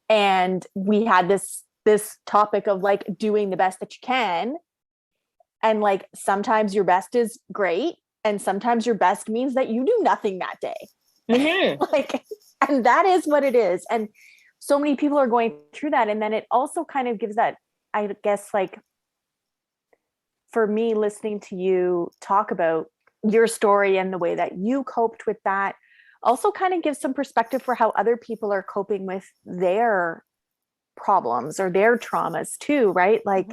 And we had this topic of like doing the best that you can. And like, sometimes your best is great. And sometimes your best means that you do nothing that day. And that is what it is. And so many people are going through that. And then it also kind of gives that I guess like for me, listening to you talk about your story and the way that you coped with that also kind of gives some perspective for how other people are coping with their problems or their traumas too, right? Like,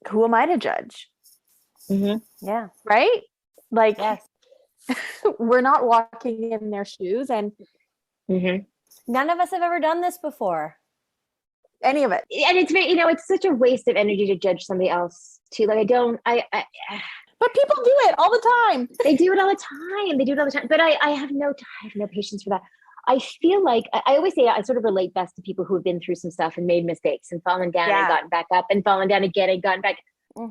who am I to judge? Yeah. Right? Like, Yes. we're not walking in their shoes, and None of us have ever done this before. Any of it. And it's very, it's such a waste of energy to judge somebody else too. Like But people do it all the time. They do it all the time. They do it all the time. But I have no patience for that. I feel like I always say I sort of relate best to people who have been through some stuff and made mistakes and fallen down and gotten back up and fallen down again and gotten back.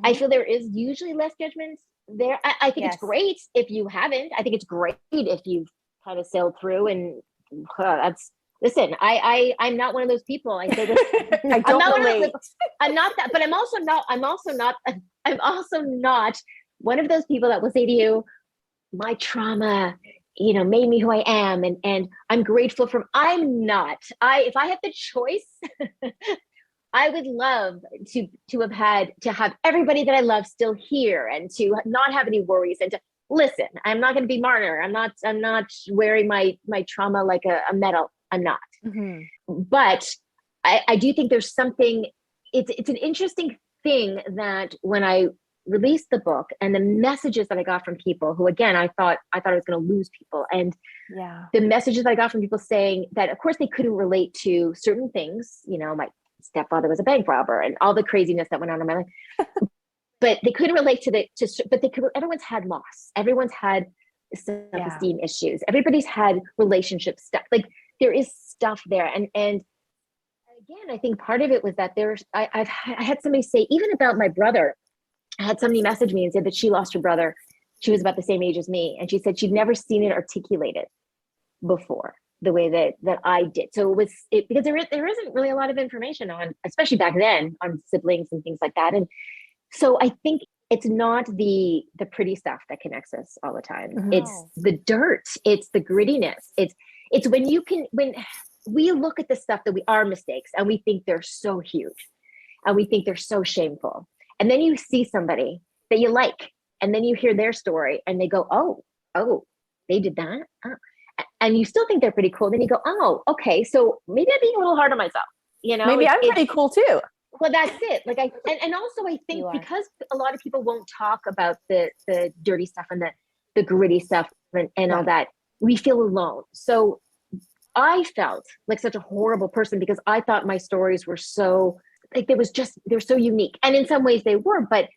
I feel there is usually less judgment there. I think it's great if you haven't. I think it's great if you've kind of sailed through, and listen, I'm not one of those people. I say this. I don't relate. I'm not that, but I'm also not one of those people that will say to you, my trauma, made me who I am. And I'm grateful I'm not. If I had the choice, I would love to have everybody that I love still here and to not have any worries and to listen. I'm not going to be martyr. I'm not wearing my trauma like a medal. I'm not. But I do think there's something, it's an interesting thing that when I released the book and the messages that I got from people who, again, I thought I was going to lose people. And the messages that I got from people saying that, of course, they couldn't relate to certain things. My stepfather was a bank robber and all the craziness that went on in my life, but they couldn't relate everyone's had loss. Everyone's had self-esteem issues. Everybody's had relationship stuff. Like there is stuff there. And again, I think part of it was that I had somebody say, even about my brother, I had somebody message me and said that she lost her brother. She was about the same age as me. And she said she'd never seen it articulated before the way that I did. So because there isn't really a lot of information on, especially back then, on siblings and things like that. And so I think it's not the pretty stuff that connects us all the time. It's the dirt. It's the grittiness. It's when we look at the stuff that our mistakes and we think they're so huge and we think they're so shameful. And then you see somebody that you like, and then you hear their story and they go, oh, they did that. Oh. And you still think they're pretty cool. Then you go, oh, okay. So maybe I'm being a little hard on myself. Maybe I'm pretty cool too. Well, that's it. Like and also I think because a lot of people won't talk about the dirty stuff and the gritty stuff and all that, we feel alone. So I felt like such a horrible person because I thought my stories were so like they're so unique. And in some ways they were, but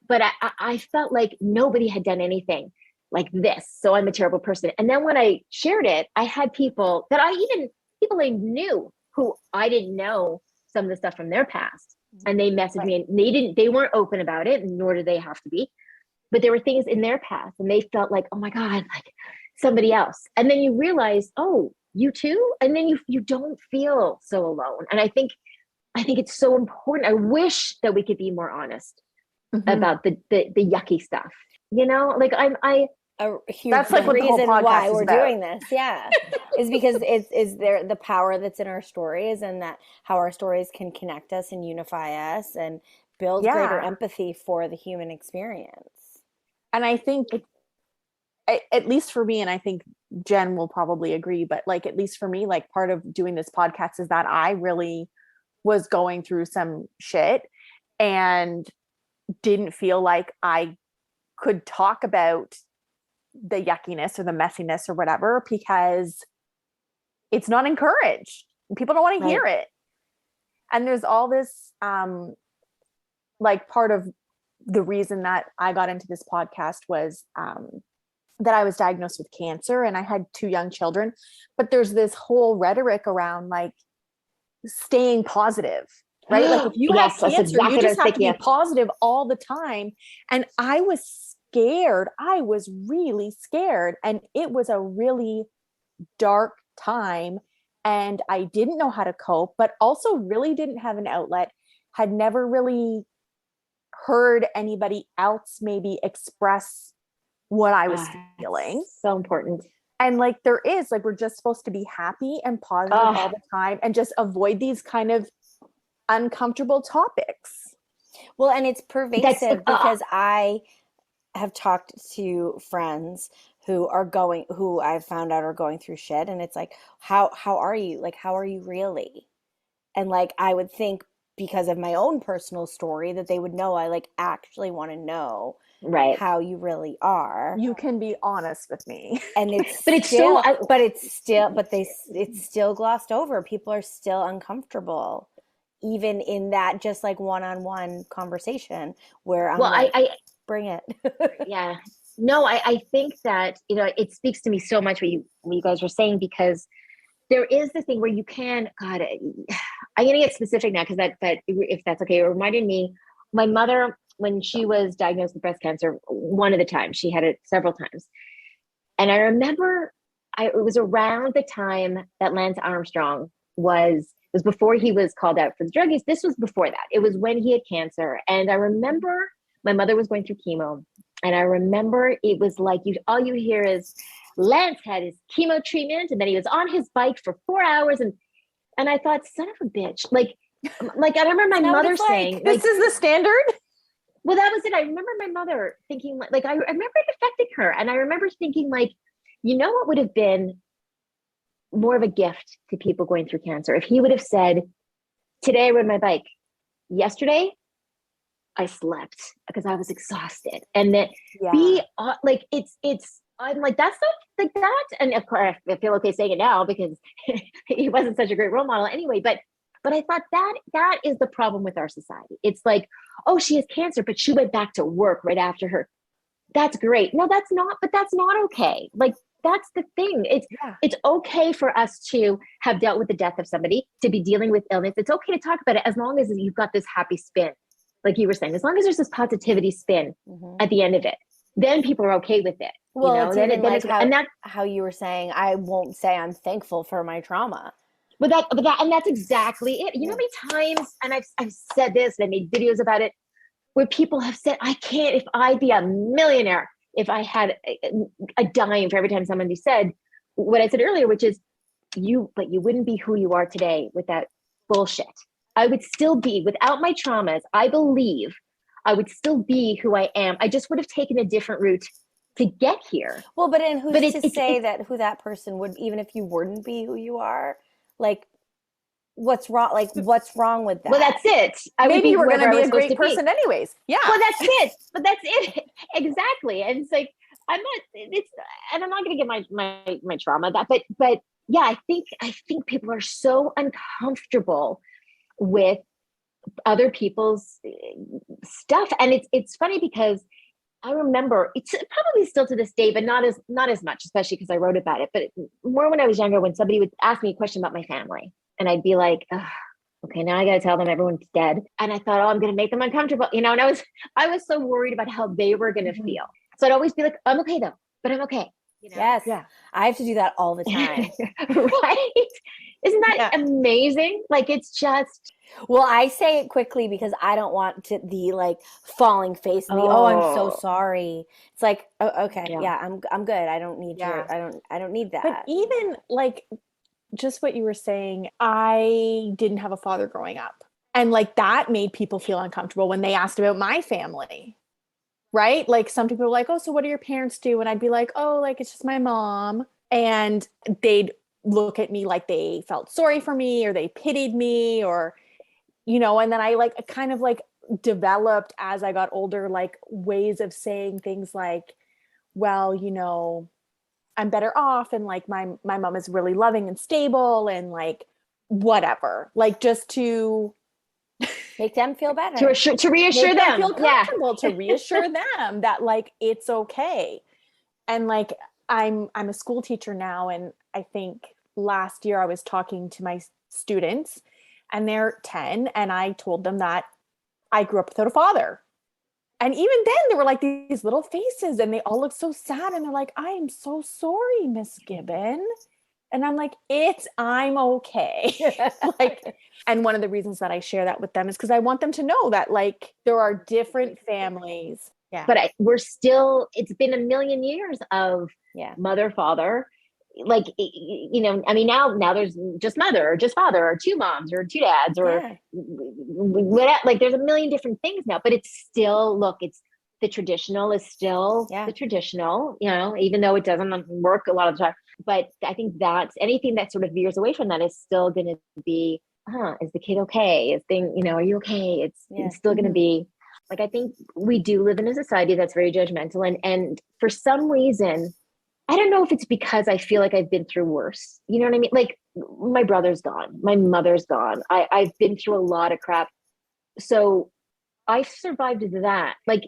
I felt like nobody had done anything like this. So I'm a terrible person. And then when I shared it, I had people I knew who I didn't know some of the stuff from their past. And they messaged me and they weren't open about it, nor did they have to be. But there were things in their past and they felt like, oh my God, like somebody else. And then you realize, oh, you too? And then you don't feel so alone. And I think it's so important. I wish that we could be more honest about the yucky stuff. Like a huge that's like what the whole podcast why is we're about. doing this. Yeah. is because is there the power that's in our stories and that how our stories can connect us and unify us and build greater empathy for the human experience. And I think at least for me, and I think Jen will probably agree, but like, at least for me, like part of doing this podcast is that I really was going through some shit and didn't feel like I could talk about the yuckiness or the messiness or whatever, because it's not encouraged. People don't want to hear it. And there's all this, like part of the reason that I got into this podcast was, that I was diagnosed with cancer and I had 2 young children, but there's this whole rhetoric around like staying positive, right? Like if you have cancer, exactly you just have to be positive all the time. And I was scared. I was really scared. And it was a really dark time. And I didn't know how to cope, but also really didn't have an outlet, had never really heard anybody else maybe express what I was feeling. So important. And like, there is like, we're just supposed to be happy and positive all the time and just avoid these kind of uncomfortable topics. Well, and it's That's pervasive because I have talked to friends who I've found out are going through shit, and it's like, how are you? Like, how are you really? And like, I would think because of my own personal story that they would know I like actually want to know right. how you really are. You can be honest with me. And it's But it's still, so it's still glossed over. People are still uncomfortable, even in that just like one-on-one conversation where I'm well, like, I bring it. yeah. No, I think that, it speaks to me so much what you guys were saying, because there is the thing where you can, God, I'm going to get specific now, because that if that's okay, it reminded me, my mother, when she was diagnosed with breast cancer, one of the times, she had it several times. And I remember it was around the time that Lance Armstrong it was before he was called out for the drug use. This was before that. It was when he had cancer. And I remember my mother was going through chemo. And I remember it was like, all you hear is Lance had his chemo treatment, and then he was on his bike for 4 hours. And I thought, son of a bitch. Like I remember my mother saying, this is the standard. well, that was it. I remember my mother thinking, like I remember it affecting her. And I remember thinking, like, what would have been more of a gift to people going through cancer if he would have said, today I rode my bike. Yesterday, I slept because I was exhausted. And that be like, I'm like, that's not like that. And of course, I feel okay saying it now because he wasn't such a great role model anyway. But I thought that is the problem with our society. It's like, oh, she has cancer, but she went back to work right after her. That's great. No, that's not, but that's not okay. Like, that's the thing. It's okay for us to have dealt with the death of somebody, to be dealing with illness. It's okay to talk about it as long as you've got this happy spin. Like you were saying, as long as there's this positivity spin at the end of it, then people are okay with it. Well, it's even like how you were saying, I won't say I'm thankful for my trauma. But that's exactly it. You know how many times, and I've said this, and I made videos about it, where people have said, I can't, if I'd be a millionaire, if I had a dime for every time somebody said what I said earlier, which is but you wouldn't be who you are today with that bullshit. I would still be, without my traumas, I believe I would still be who I am. I just would have taken a different route to get here. Well, but who's to say that who that person would, even if you wouldn't be who you are, like, what's wrong? Like, what's wrong with that? Well, that's it. Maybe you were going to be a great person anyways. Yeah. Well, that's it. But that's it. Exactly. And it's like, and I'm not going to get my trauma that, but yeah, I think people are so uncomfortable with other people's stuff. And it's funny because I remember, it's probably still to this day, but not as much, especially because I wrote about it, but more when I was younger, when somebody would ask me a question about my family, and I'd be like, okay, now I got to tell them everyone's dead. And I thought, I'm going to make them uncomfortable, and I was so worried about how they were going to feel. So I'd always be like, I'm okay though, but I'm okay. Yes. Yeah. I have to do that all the time. Right? Isn't that amazing? Like, it's just. Well, I say it quickly because I don't want to the like falling face and I'm so sorry. It's like, okay, I'm good. I don't need I don't need that. But even like just what you were saying, I didn't have a father growing up. And like that made people feel uncomfortable when they asked about my family. Right? Like some people were like, oh, so what do your parents do? And I'd be like, oh, like it's just my mom. And they'd look at me like they felt sorry for me or they pitied me or, and then I like kind of like developed as I got older, like ways of saying things like, well, I'm better off. And like my mom is really loving and stable and like whatever, like just to make them feel better, to reassure them, feel comfortable, to reassure them that like it's okay. And like I'm a school teacher now, and I think last year I was talking to my students, and they're 10, and I told them that I grew up without a father. And even then, there were like these little faces, and they all look so sad, and they're like, "I am so sorry, Miss Gibbon." And I'm like, I'm okay. Like, and one of the reasons that I share that with them is because I want them to know that like there are different families. Yeah. But it's been a million years of mother, father, like, I mean, now there's just mother or just father or two moms or two dads or what, like there's a million different things now, but it's still, look, it's the traditional is still the traditional, even though it doesn't work a lot of the time. But I think that's anything that sort of veers away from that is still going to be, is the kid okay? Are you okay? It's still going to be like, I think we do live in a society that's very judgmental. And for some reason, I don't know if it's because I feel like I've been through worse. You know what I mean? Like my brother's gone, my mother's gone. I've been through a lot of crap. So I survived that. Like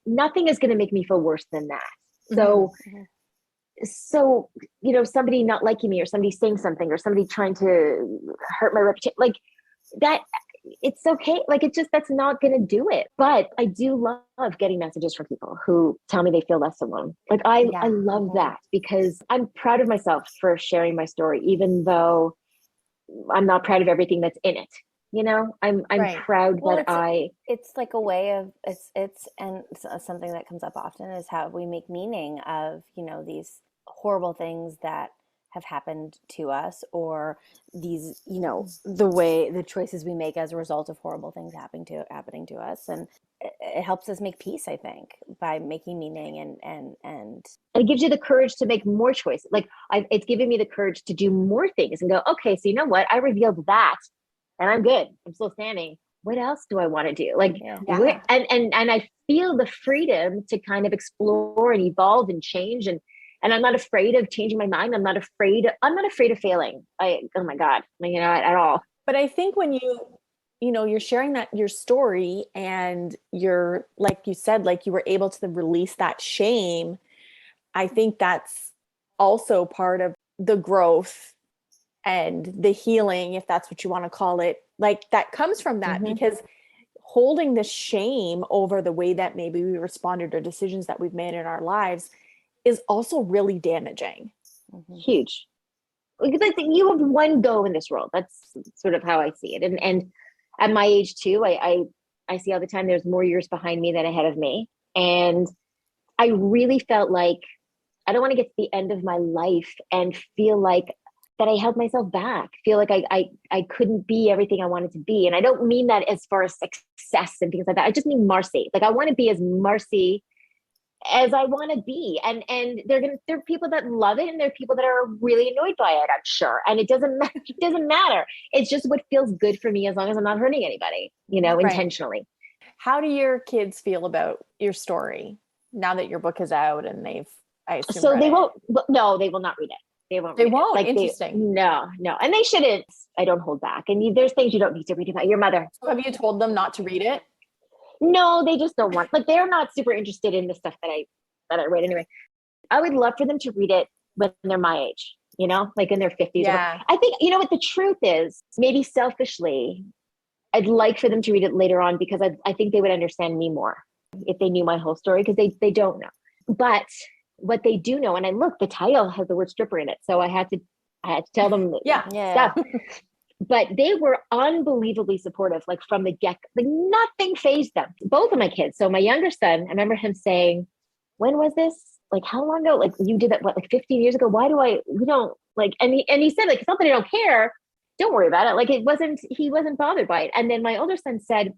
nothing is going to make me feel worse than that. So, somebody not liking me or somebody saying something or somebody trying to hurt my reputation, like that, it's okay. Like that's not going to do it. But I do love getting messages from people who tell me they feel less alone. Like I love that because I'm proud of myself for sharing my story, even though I'm not proud of everything that's in it. I'm proud that it's like a way of it's something that comes up often is how we make meaning of, these horrible things that have happened to us, or these, the choices we make as a result of horrible things happening to us. And it helps us make peace, I think, by making meaning and it gives you the courage to make more choices. Like it's giving me the courage to do more things and go, okay, so you know what? I revealed that and I'm good. I'm still standing. What else do I want to do? Like, and I feel the freedom to kind of explore and evolve and change. And I'm not afraid of changing my mind. I'm not afraid of failing. Oh my God, at all. But I think when you're sharing that your story and you're, like you said, like you were able to release that shame, I think that's also part of the growth and the healing, if that's what you want to call it, like that comes from that, because holding the shame over the way that maybe we responded or decisions that we've made in our lives is also really damaging. Huge. Because you have one go in this world. That's sort of how I see it. And at my age too, I see all the time there's more years behind me than ahead of me. And I really felt like I don't want to get to the end of my life and feel like that I held myself back, feel like I couldn't be everything I wanted to be. And I don't mean that as far as success and things like that. I just mean Marci. Like I want to be as Marci as I want to be. And there are people that love it and there are people that are really annoyed by it, I'm sure. And it doesn't matter. It's just what feels good for me as long as I'm not hurting anybody, intentionally. How do your kids feel about your story now that your book is out and I assume so they won't, no, they will not read it. They won't. Like interesting. No. And they shouldn't. I don't hold back. And there's things you don't need to read about your mother. So have you told them not to read it? No, they just don't want, like, they're not super interested in the stuff that I read anyway. I would love for them to read it when they're my age, like in their 50s. Yeah. I think, what the truth is, maybe selfishly, I'd like for them to read it later on because I think they would understand me more if they knew my whole story, because they don't know. But what they do know, and the title has the word stripper in it. So I had to tell them stuff. But they were unbelievably supportive, like from the get, like nothing fazed them. Both of my kids. So my younger son, I remember him saying, when was this? Like, how long ago? Like you did that, like 15 years ago? Why do we don't like, and he said, like, it's not that I don't care. Don't worry about it. Like he wasn't bothered by it. And then my older son said,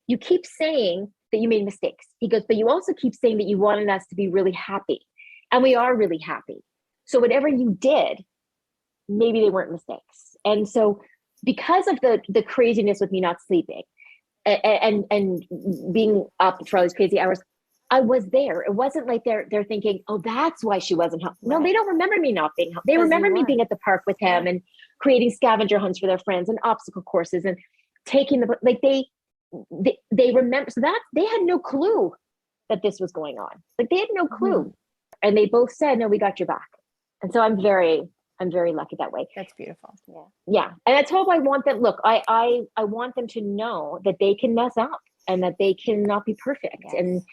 you keep saying that you made mistakes. He goes, but you also keep saying that you wanted us to be really happy. And we are really happy. So whatever you did, maybe they weren't mistakes. And so because of the craziness with me not sleeping and being up for all these crazy hours, I was there. It wasn't like they're thinking, oh, that's why she wasn't home. No, they don't remember me not being home. They remember me being at the park with him and creating scavenger hunts for their friends and obstacle courses and taking they remember. So that they had no clue that this was going on. Like they had no clue. And they both said, no, we got your back. And so I'm very lucky that way. That's beautiful. Yeah. And that's how I want them. Look, I want them to know that they can mess up and that they cannot be perfect. Yes.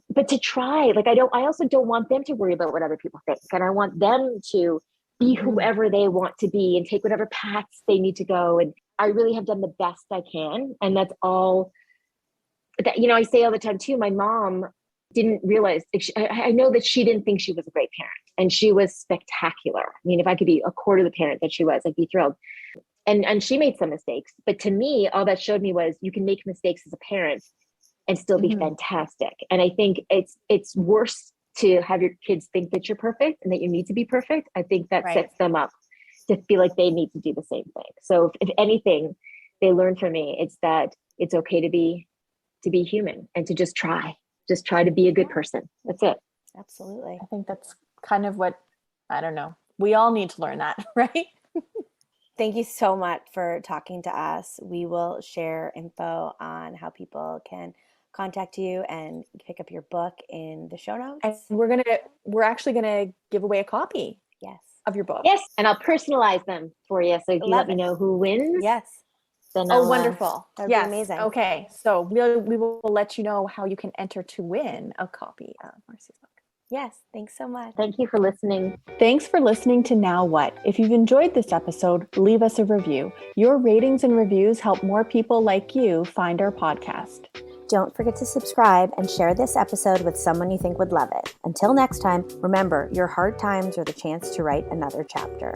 But to try, like, I also don't want them to worry about what other people think. And I want them to be whoever they want to be and take whatever paths they need to go. And I really have done the best I can. And that's all that, I say all the time too. My mom didn't realize, I know that she didn't think she was a great parent, and she was spectacular. I mean, if I could be a quarter the parent that she was, I'd be thrilled. And she made some mistakes, but to me, all that showed me was you can make mistakes as a parent and still be fantastic. And I think it's worse to have your kids think that you're perfect and that you need to be perfect. I think that sets them up to feel like they need to do the same thing. So if anything they learned from me, it's that it's okay to be human and to just try to be a good person. That's it. Absolutely. I think that's kind of what, I don't know, we all need to learn that, right? Thank you so much for talking to us. We will share info on how people can contact you and pick up your book in the show notes. And we're actually gonna give away a copy of your book. Yes, and I'll personalize them for you. So if you let me know who wins. Yes. Then wonderful. That'd be amazing. Okay. So we will let you know how you can enter to win a copy of Marci's book. Yes. Thanks so much. Thank you for listening. Thanks for listening to Now What? If you've enjoyed this episode, leave us a review. Your ratings and reviews help more people like you find our podcast. Don't forget to subscribe and share this episode with someone you think would love it. Until next time, remember, your hard times are the chance to write another chapter.